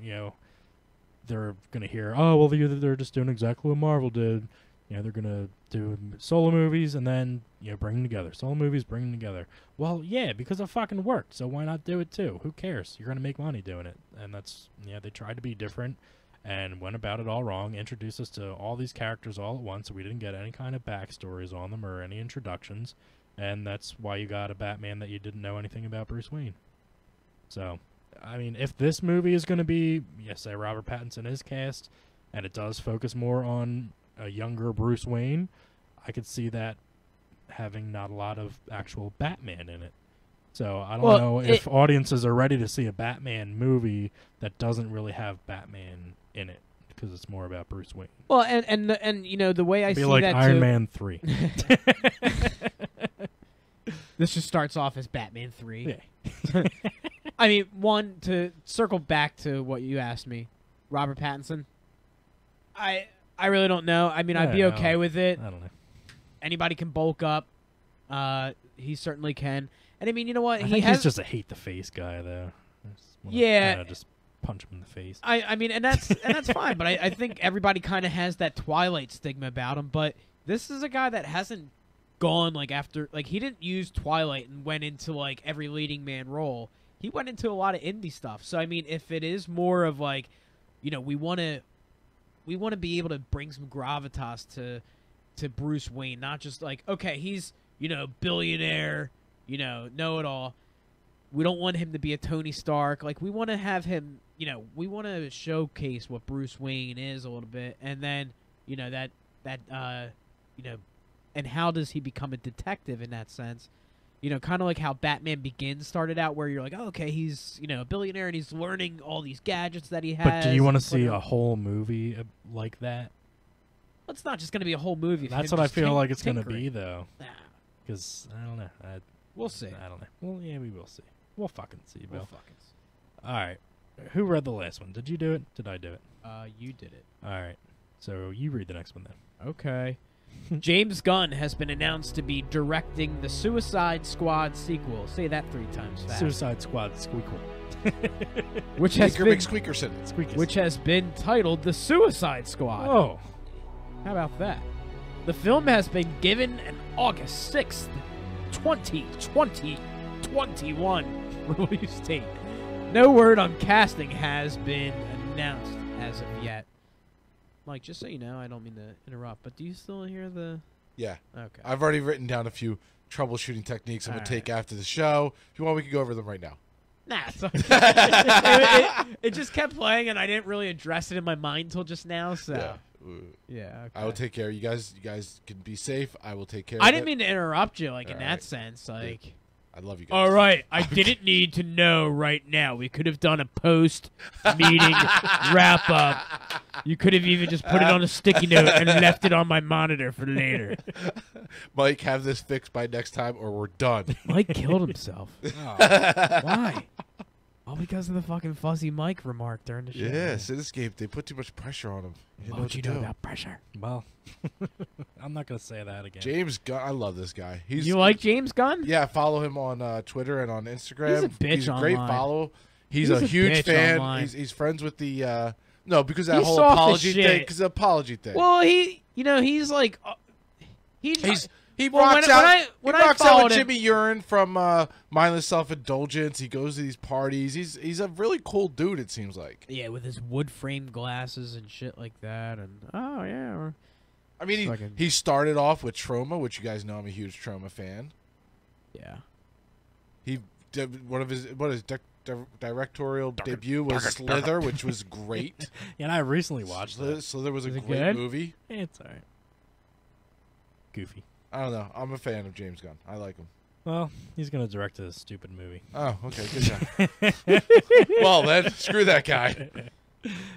they're going to hear, oh, well, they're just doing exactly what Marvel did. They're going to do solo movies and then, bring them together. Solo movies, bring them together. Well, yeah, because it fucking worked, so why not do it too? Who cares? You're going to make money doing it. And that's, they tried to be different and went about it all wrong, introduced us to all these characters all at once, so we didn't get any kind of backstories on them or any introductions. And that's why you got a Batman that you didn't know anything about Bruce Wayne. So, I mean, if this movie is going to be, say Robert Pattinson is cast, and it does focus more on a younger Bruce Wayne, I could see that having not a lot of actual Batman in it. So I don't know if audiences are ready to see a Batman movie that doesn't really have Batman in it because it's more about Bruce Wayne. Well, and the way I see like that Iron too, Man 3. This just starts off as Batman 3. Yeah. I mean, one, to circle back to what you asked me, Robert Pattinson, I really don't know. I mean, I'd be okay with it. I don't know. Anybody can bulk up. He certainly can. And I mean, you know what? He's just a hate the face guy, though. Just punch him in the face. I mean, and that's fine. But I think everybody kind of has that Twilight stigma about him. But this is a guy that hasn't gone he didn't use Twilight and went into like every leading man role. He went into a lot of indie stuff. So I mean, if it is more of like, we want to be able to bring some gravitas to Bruce Wayne, not just like, okay, he's, billionaire, know-it-all. We don't want him to be a Tony Stark. Like, we want to have him, we want to showcase what Bruce Wayne is a little bit. And then, and how does he become a detective in that sense? Kind of like how Batman Begins started out, where you're like, oh, okay, he's, a billionaire and he's learning all these gadgets that he has. But do you want to see a whole movie like that? Well, it's not just going to be a whole movie. That's what I feel like it's going to be, though. Because, I don't know. We'll see. I don't know. Well, yeah, we will see. We'll fucking see, Bill. We'll fucking see. All right. Who read the last one? Did you do it? Did I do it? You did it. All right. So you read the next one then. Okay. James Gunn has been announced to be directing the Suicide Squad sequel. Say that 3 times fast. Suicide Squad sequel. Which has been titled The Suicide Squad. Oh. How about that? The film has been given an August 6th, 2021 release date. No word on casting has been announced as of yet. Mike, just so you know, I don't mean to interrupt, but do you still hear the? Yeah. Okay. I've already written down a few troubleshooting techniques I'm going to take after the show. If you want, we can go over them right now. Nah, it's okay. it just kept playing, and I didn't really address it in my mind until just now. So yeah, okay. I will take care of you guys. You guys can be safe. I will take care. I of didn't it. mean to interrupt you, like in All that right. sense. Like, I love you guys. all right, I didn't need to know right now. We could have done a post-meeting wrap-up. You could have even just put it on a sticky note and left it on my monitor for later. Mike, have this fixed by next time, or we're done. Mike killed himself. Why? All because of the fucking fuzzy Mike remark during the show. Yeah, Cinescape. They put too much pressure on him. What you know about pressure? Well, I'm not gonna say that again. James Gunn. I love this guy. You like James Gunn? Yeah, follow him on Twitter and on Instagram. He's a bitch He's a great online. follow. He's He's a a huge bitch fan. online. He's friends with the no, because of that He's whole soft as apology shit. thing. Because the apology thing. Well, he's like, He Well, rocks when out. I He rocks out followed with him- Jimmy Urine from Mindless Self-Indulgence. He goes to these parties. He's a really cool dude. It seems like. yeah, with his wood frame glasses and shit like that, and oh yeah, I mean, Fucking- he started off with Trauma, which you guys know I'm a huge Trauma fan. yeah. He did one of his directorial debut was Slither, which was great. Yeah, and I recently watched that. Slither was a Is it great good? movie. It's alright. Goofy. I don't know. I'm a fan of James Gunn. I like him. Well, he's gonna direct a stupid movie. Oh, okay, good job. Well then, screw that guy.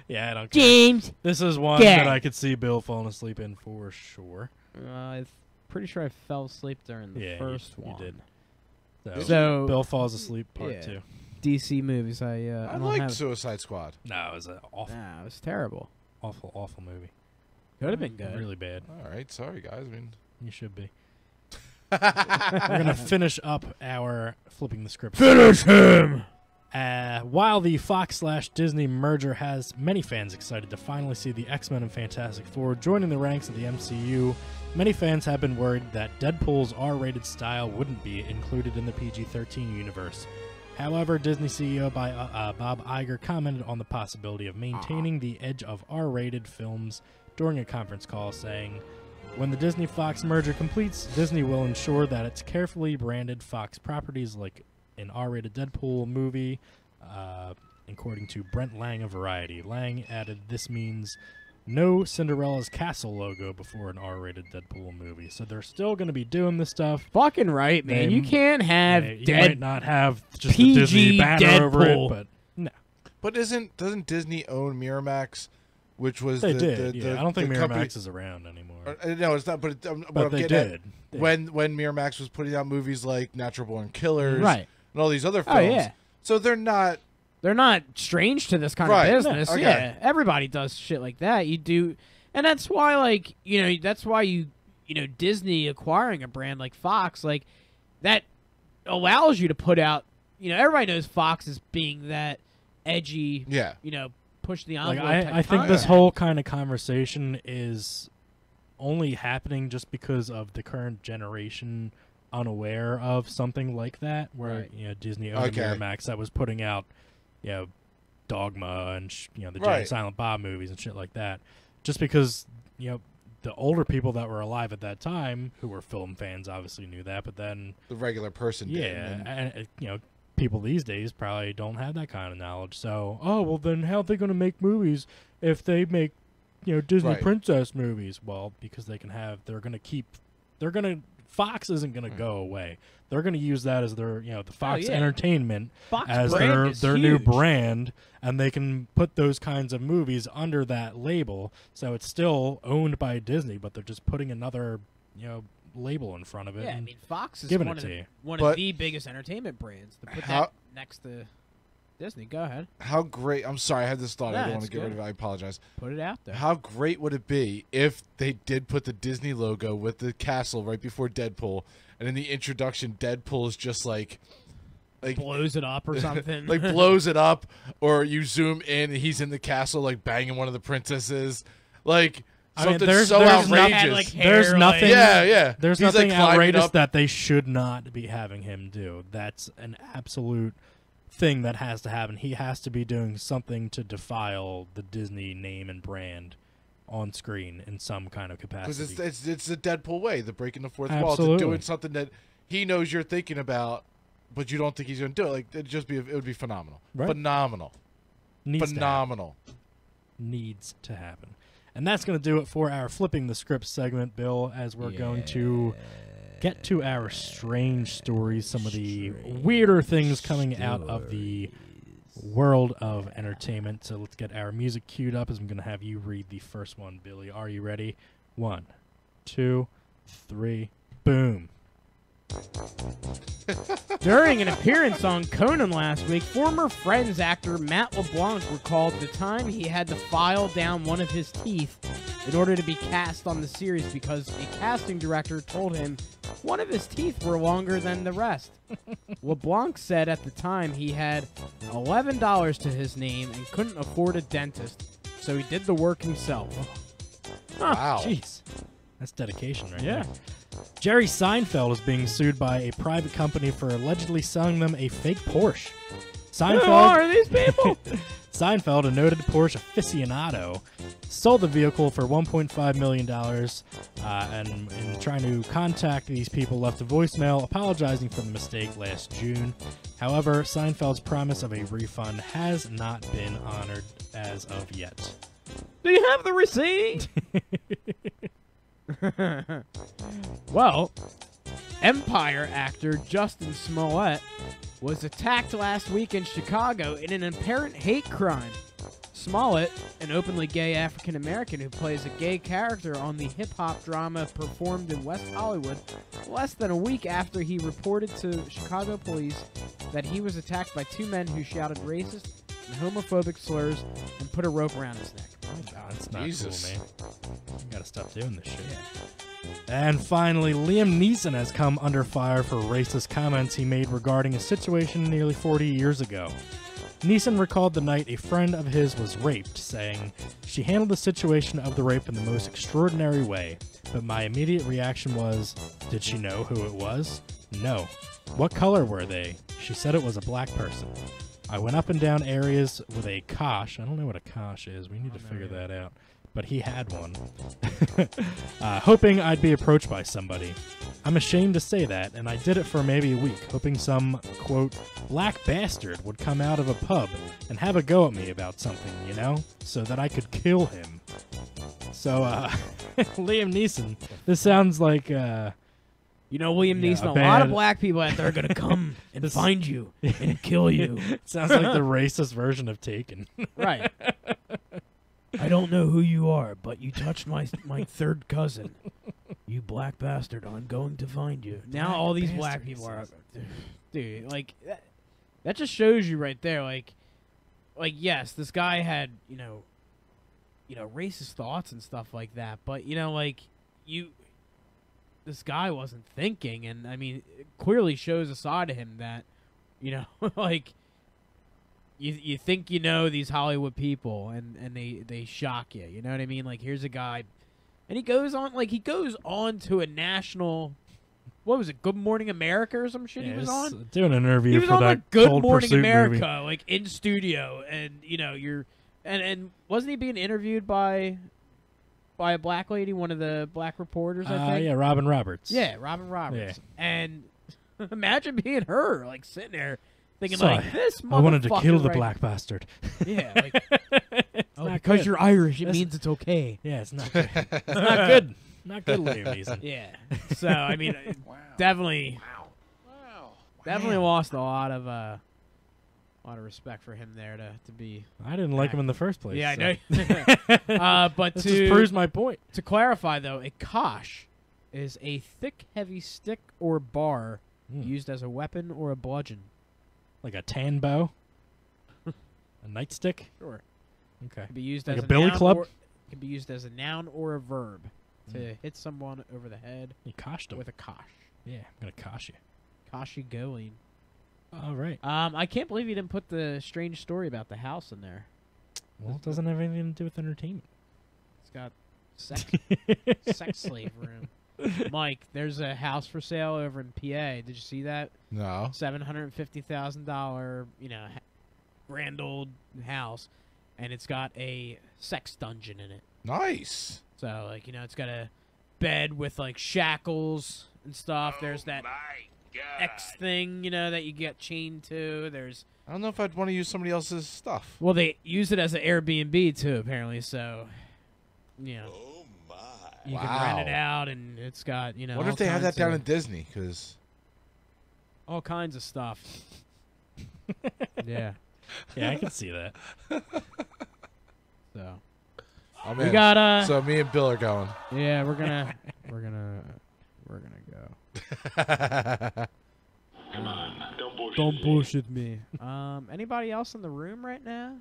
Yeah, I don't care. James. This is one Gay. that I could see Bill falling asleep in for sure. I'm pretty sure I fell asleep during the Yeah, first you one. did. So- Bill falls asleep part Yeah. 2. DC movies, I I don't like have. Suicide Squad. No, it was an awful, Nah, it was terrible. awful movie. Could have been good. Really bad. All right, sorry guys. I mean, You should be. We're gonna finish up our flipping the script. Finish him. While the Fox/Disney merger has many fans excited to finally see the X-Men and Fantastic Four joining the ranks of the MCU, many fans have been worried that Deadpool's R-rated style wouldn't be included in the PG-13 universe. However, Disney CEO Bob Iger commented on the possibility of maintaining the edge of R-rated films during a conference call, saying, "When the Disney-Fox merger completes, Disney will ensure that its carefully branded Fox properties like an R-rated Deadpool movie," according to Brent Lang of Variety. Lang added, "This means no Cinderella's Castle logo before an R-rated Deadpool movie." So they're still going to be doing this stuff. Fucking right, man. They- You can't have You might not have just the PG Disney banner over it, Deadpool. but no, but doesn't Disney own Miramax, which was they the, did. the I don't think the Miramax company, is around anymore. no, it's not. But what But I'm they getting at, did. They- when Miramax was putting out movies like Natural Born Killers, Right. and all these other films. Oh yeah. So they're not. They're not strange to this kind Right. of business. Yeah, okay. Yeah, everybody does shit like that. You do, and that's why, like, that's why you Disney acquiring a brand like Fox, like, that allows you to put out. Everybody knows Fox as being that edgy. Yeah. Push the Like envelope. type I think this content. whole kind of conversation is only happening just because of the current generation unaware of something like that, where Right. Disney owned Okay. Miramax that was putting out Dogma and the Jay Right. and Silent Bob movies and shit like that, just because the older people that were alive at that time who were film fans obviously knew that, but then The regular person did. yeah, and- and people these days probably don't have that kind of knowledge. So, oh well, then how are they going to make movies if they make Disney Right. princess movies? Well, because they're going to Fox isn't going to go away. They're going to use that as their the Fox yeah. Entertainment Fox as brand is their new huge. brand, and they can put those kinds of movies under that label. So it's still owned by Disney, but they're just putting another label in front of it. Yeah, I and mean, Fox is giving one it of to you. But- the biggest entertainment brands. To put How- that next to Disney, go ahead, How great! I'm sorry, I had this thought. I Nah, don't want to it's get rid good. of it. I apologize. put it out there. How great would it be if they did put the Disney logo with the castle right before Deadpool, and in the introduction, Deadpool is just like Blows it up or something. like blows it up, or you zoom in and he's in the castle like banging one of the princesses, like I mean, something there's so nothing- outrageous. Had, like, There's hair, nothing- yeah, yeah. There's He's, nothing like, climbing outrageous up. that they should not be having him do. That's an absolute thing that has to happen. He has to be doing something to defile the Disney name and brand on screen in some kind of capacity. Because it's the Deadpool way, the breaking the fourth wall, Absolutely. to doing something that he knows you're thinking about, but you don't think he's going to do it. Like it would be phenomenal, Right. phenomenal, Needs phenomenal. Needs to happen. And that's going to do it for our Flipping the Script segment, Bill, as we're going to get to our strange stories, some of the weirder things coming out of the world of entertainment. So let's get our music queued up as I'm going to have you read the first one, Billy. Are you ready? 1, 2, 3, boom. During an appearance on Conan last week, former Friends actor Matt LeBlanc recalled the time he had to file down one of his teeth in order to be cast on the series because a casting director told him one of his teeth were longer than the rest. LeBlanc said at the time he had $11 to his name and couldn't afford a dentist, so he did the work himself. Wow. Jeez. That's dedication right Yeah. there. Jerry Seinfeld is being sued by a private company for allegedly selling them a fake Porsche. Who are these people? Seinfeld, a noted Porsche aficionado, sold the vehicle for $1.5 million and in trying to contact these people left a voicemail apologizing for the mistake last June. However, Seinfeld's promise of a refund has not been honored as of yet. Do you have the receipt? Well, Empire actor Justin Smollett was attacked last week in Chicago in an apparent hate crime. Smollett, an openly gay African American who plays a gay character on the hip-hop drama performed in West Hollywood, less than a week after he reported to Chicago police that he was attacked by two men who shouted racist and homophobic slurs and put a rope around his neck. That's not Jesus. cool, man. You gotta stop doing this shit. And finally, Liam Neeson has come under fire for racist comments he made regarding a situation nearly 40 years ago. Neeson recalled the night a friend of his was raped, saying, "She handled the situation of the rape in the most extraordinary way, but my immediate reaction was, did she know who it was? No. What color were they? She said it was a black person. I went up and down areas with a kosh." I don't know what a kosh is. We need to figure that out. But he had one. Hoping I'd be approached by somebody. I'm ashamed to say that, and I did it for maybe a week, hoping some, quote, black bastard would come out of a pub and have a go at me about something, you know, so that I could kill him. So, Liam Neeson, this sounds like, You know, William Neeson, a lot of black people out there are going to come and find you and kill you. sounds like the racist version of Taken. Right. I don't know who you are, but you touched my third cousin. You black bastard, I'm going to find you. Now all these black people are... Dude, like, that just shows you right there, like yes, this guy had, you know, racist thoughts and stuff like that, but, you know, like, this guy wasn't thinking, and, I mean, it clearly shows a side of him that, you know, like... You think you know these Hollywood people, and they shock you. You know what I mean? Like, here's a guy, and he goes on to a national, what was it, Good Morning America or some shit he was on? Doing an interview He was for on that like Good Cold Morning Pursuit America, movie. like in studio, and you know and wasn't he being interviewed by a black lady, one of the black reporters? I think. Yeah, Robin Roberts. Yeah, Robin Roberts. Yeah. And imagine being her, like sitting there. Thinking So like this motherfucker. I wanted to kill the right black bastard. Yeah, like, oh, not because good. you're Irish, it means it's okay. Yeah, it's not good. It's not good. Not good, Liam Neeson. Yeah. So I mean, definitely lost a lot of respect for him there to be. I didn't like him in the first place. Yeah, so. I know. But This just proves my point. To clarify, though, a kosh is a thick, heavy stick or bar used as a weapon or a bludgeon. Like a tan bow? A nightstick? Sure. Okay. Can be used Like as a billy noun club? Or, can be used as a noun or a verb to hit someone over the head You koshed him. with a kosh. Yeah, I'm going to kosh you. Koshi going. All right. I can't believe you didn't put the strange story about the house in there. Well, it doesn't have anything to do with entertainment. It's got sex slave room. Mike, there's a house for sale over in PA. Did you see that? No. $750,000, grand old house, and it's got a sex dungeon in it. Nice. So, like, you know, it's got a bed with, like, shackles and stuff. There's that X thing, you know, that you get chained to. There's... I don't know if I'd want to use somebody else's stuff. Well, they use it as an Airbnb, too, apparently, so, you know. You can rent it out, and it's got, you know, What if they have that down in Disney? Because all kinds of stuff. Yeah. Yeah, I can see that. So I'm we in. got So me and Bill are going. yeah, we're gonna go. Don't bullshit me. Anybody else in the room right now?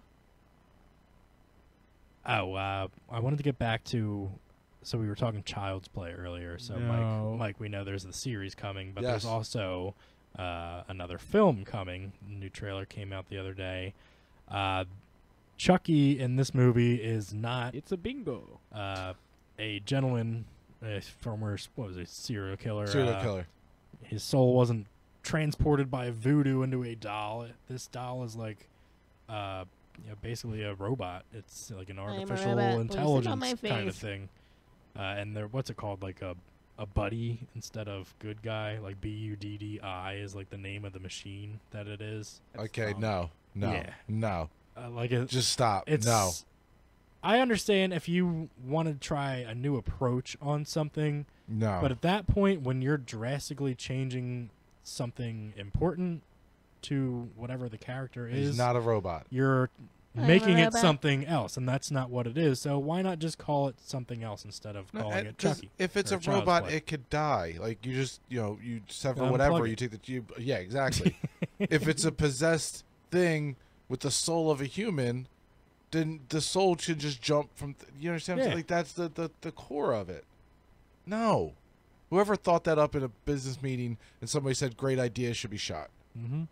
Oh, I wanted to get back to. So we were talking Child's Play earlier. So No. Mike, we know there's the series coming, but Yes. there's also another film coming. A new trailer came out the other day. Chucky in this movie is not It's a bingo. a gentleman, former serial killer. Serial killer. His soul wasn't transported by voodoo into a doll. This doll is like, basically a robot. It's like an artificial intelligence kind of thing. And they're what's it called? Like a buddy instead of good guy. Like Buddi is like the name of the machine that it is. Okay, no. Yeah. No. Like it, Just stop. it's No. I understand if you want to try a new approach on something, No. but at that point when you're drastically changing something important to whatever the character is, He's not a robot. you're making it something else, and that's not what it is. So why not just call it something else instead of calling it 'Cause Chucky? if it's or a Child's robot, Play? it could die. Like you just, you sever Unplug whatever. it. You take the tube. Yeah, exactly. If it's a possessed thing with the soul of a human, then the soul should just jump from. You understand? What I'm saying? Yeah. Like that's the core of it. No, whoever thought that up in a business meeting and somebody said great idea should be shot. Mm-hmm.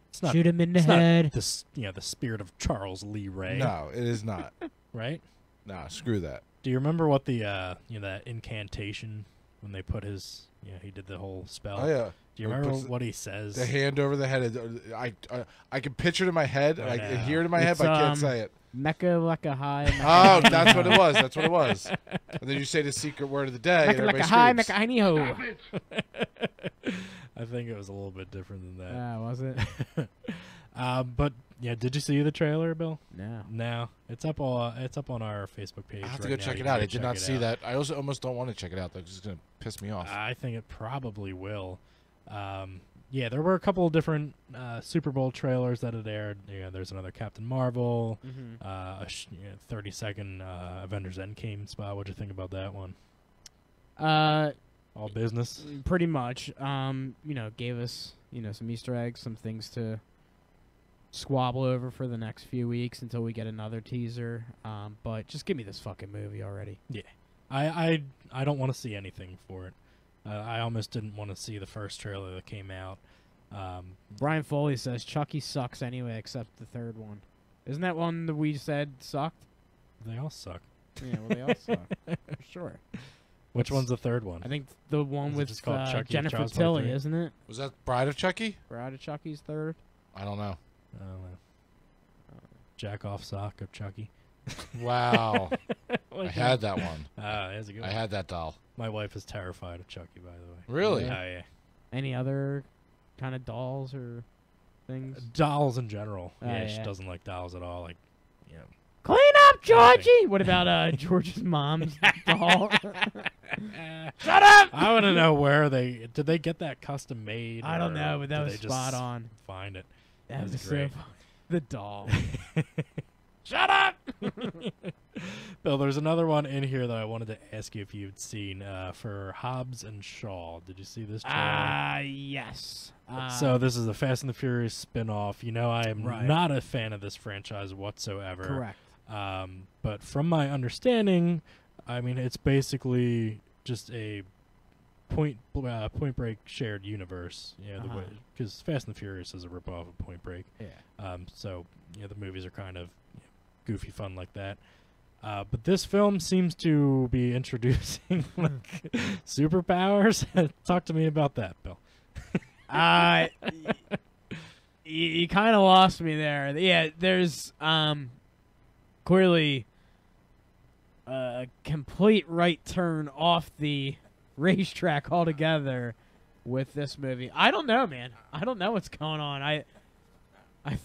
It's not, Shoot him in the it's not head. the spirit of Charles Lee Ray, No, it is not. right? Nah, screw that. Do you remember what the that incantation when they put his he did the whole spell? Oh yeah. Do you remember what he says? The hand over the head. I can picture it in my head. I can hear it in my head, It's, but I can't say it. Mecca like a high. Oh, that's what it was. That's what it was. And then you say the secret word of the day, and Mecca like everybody a high, screams. Mecca hiney ho. I think it was a little bit different than that. Was it? But yeah, did you see the trailer, Bill? No. No, it's up on our Facebook page. I have to right go now. check You it can out. go I did check not it see out. that. I also almost don't want to check it out, though, because it's going to piss me off. I think it probably will. Yeah, there were a couple of different Super Bowl trailers that had aired. There's another Captain Marvel, Mm-hmm. a 30-second Avengers Endgame spot. What'd you think about that one? All business. Pretty much. Gave us some Easter eggs, some things to squabble over for the next few weeks until we get another teaser. But just give me this fucking movie already. Yeah, I don't want to see anything for it. I almost didn't want to see the first trailer that came out. Brian Foley says Chucky sucks anyway, except the third one. Isn't that one that we said sucked? They all suck. Yeah, well, they all suck. For sure. Which one's the third one? I think the one Is it with just called Chucky Jennifer Child's Play Tilly, 3? isn't it? Was that Bride of Chucky? Bride of Chucky's third. I don't know. I don't know. Jack off sock of Chucky. Wow. I had that one. That's a good I one. had that doll. My wife is terrified of Chucky, by the way. Really? Yeah. Yeah. Any other kind of dolls or things? Dolls in general. Oh, Yeah, she yeah. doesn't like dolls at all. Like, Clean up, Georgie! What about George's mom's doll? Shut up! I want to know where did they get that custom made? I don't or know, but that did was they just spot on. Find it. That was was great. so fun. The doll. Shut up! Bill, there's another one in here that I wanted to ask you if you'd seen for Hobbs and Shaw. Did you see this trailer? Yes. So this is a Fast and the Furious spin-off. I am Right. not a fan of this franchise whatsoever. Correct. But from my understanding, I mean, it's basically just a Point Break shared universe. Because Fast and the Furious is a ripoff of Point Break. Yeah. So the movies are kind of goofy fun like that. But this film seems to be introducing like superpowers. Talk to me about that, Bill. You kind of lost me there. Yeah, there's clearly a complete right turn off the racetrack altogether with this movie. I don't know, man. I don't know what's going on. I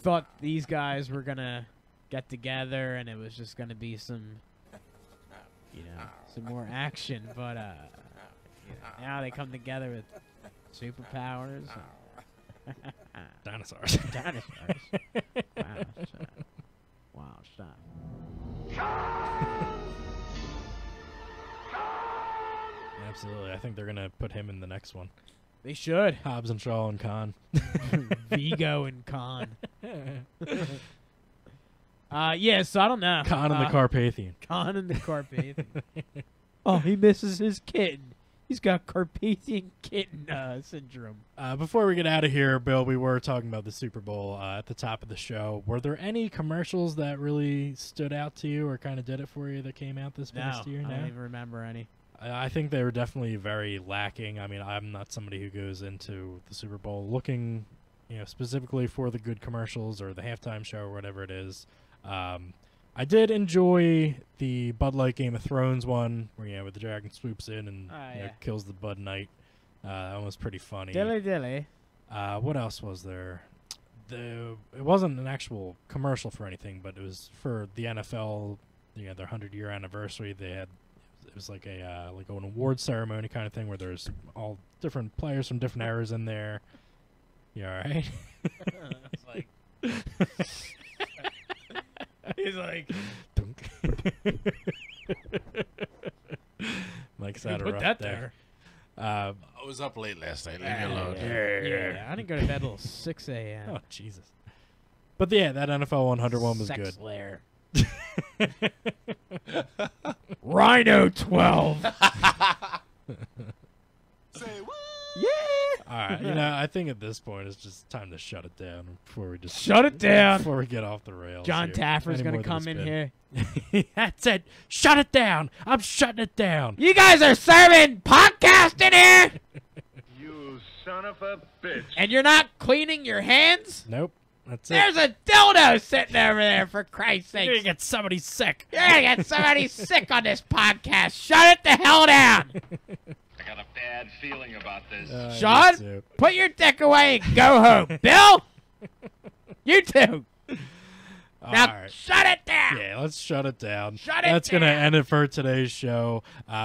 thought these guys were gonna get together and it was just gonna be some, some more action. But now they come together with superpowers. Dinosaurs. Dinosaurs. Wow, stop. Absolutely. I think they're going to put him in the next one. They should. Hobbs and Shaw and Khan. Vigo and Khan. Yeah, so I don't know. Khan and the Carpathian. Khan and the Carpathian. Oh, he misses his kitten. He's got Carpathian kitten syndrome. Before we get out of here, Bill, we were talking about the Super Bowl at the top of the show. Were there any commercials that really stood out to you or kind of did it for you that came out this past year? I don't even remember any. I think they were definitely very lacking. I mean, I'm not somebody who goes into the Super Bowl looking, specifically for the good commercials or the halftime show or whatever it is. I did enjoy the Bud Light Game of Thrones one, where where the dragon swoops in and kills the Bud Knight. That one was pretty funny. Dilly. What else was there? It wasn't an actual commercial for anything, but it was for the NFL. Their 100-year anniversary. It was like an award ceremony kind of thing where there's all different players from different eras in there. You all right? It's like. He's like, Mike's had a put rough that day. there. I was up late last night. Leave me alone. Yeah, I didn't go to bed until 6 a.m. Oh, Jesus. But yeah, that NFL 100 one was Sex good. Lair. Rhino 12. Say what? Yeah. All right, I think at this point it's just time to shut it down before we just Shut it down. before we get off the rails. John here. Taffer's Any going more to than come it's in been. here. That's it. Shut it down. I'm shutting it down. You guys are serving podcast in here, You son of a bitch. and you're not cleaning your hands? Nope. That's it. There's a dildo sitting over there, for Christ's You're gonna sake. get somebody sick. You're going to get somebody sick on this podcast. Shut it the hell down. I got a bad feeling about this. Me Sean, too. put your dick away and go home. Bill, you too. Now, All right. shut it down. Yeah, let's shut it down. Shut it That's going to down. end it for today's show.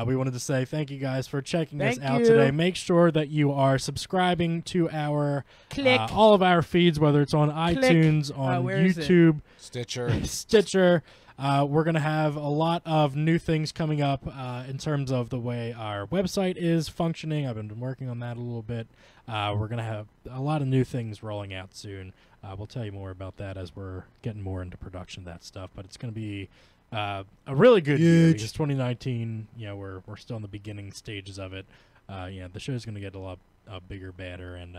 We wanted to say thank you guys for checking us Thank out you. today. Make sure that you are subscribing to our Click. all of our feeds, whether it's on iTunes, on where is it? YouTube, Stitcher. Stitcher. We're going to have a lot of new things coming up in terms of the way our website is functioning. I've been working on that a little bit. We're going to have a lot of new things rolling out soon. We'll tell you more about that as we're getting more into production of that stuff. But it's going to be a really good year because 2019, we're still in the beginning stages of it. The show's going to get a lot bigger, badder, and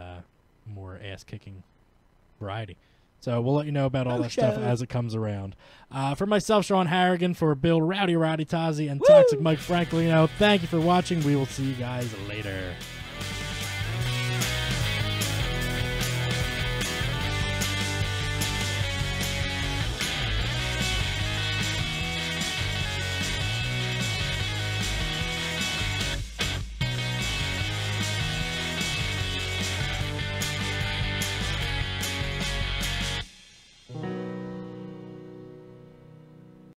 more ass-kicking variety. So we'll let you know about all that stuff as it comes around. For myself, Sean Harrigan, for Bill Rowdy Tozzi, and Toxic Mike Franklino, thank you for watching. We will see you guys later.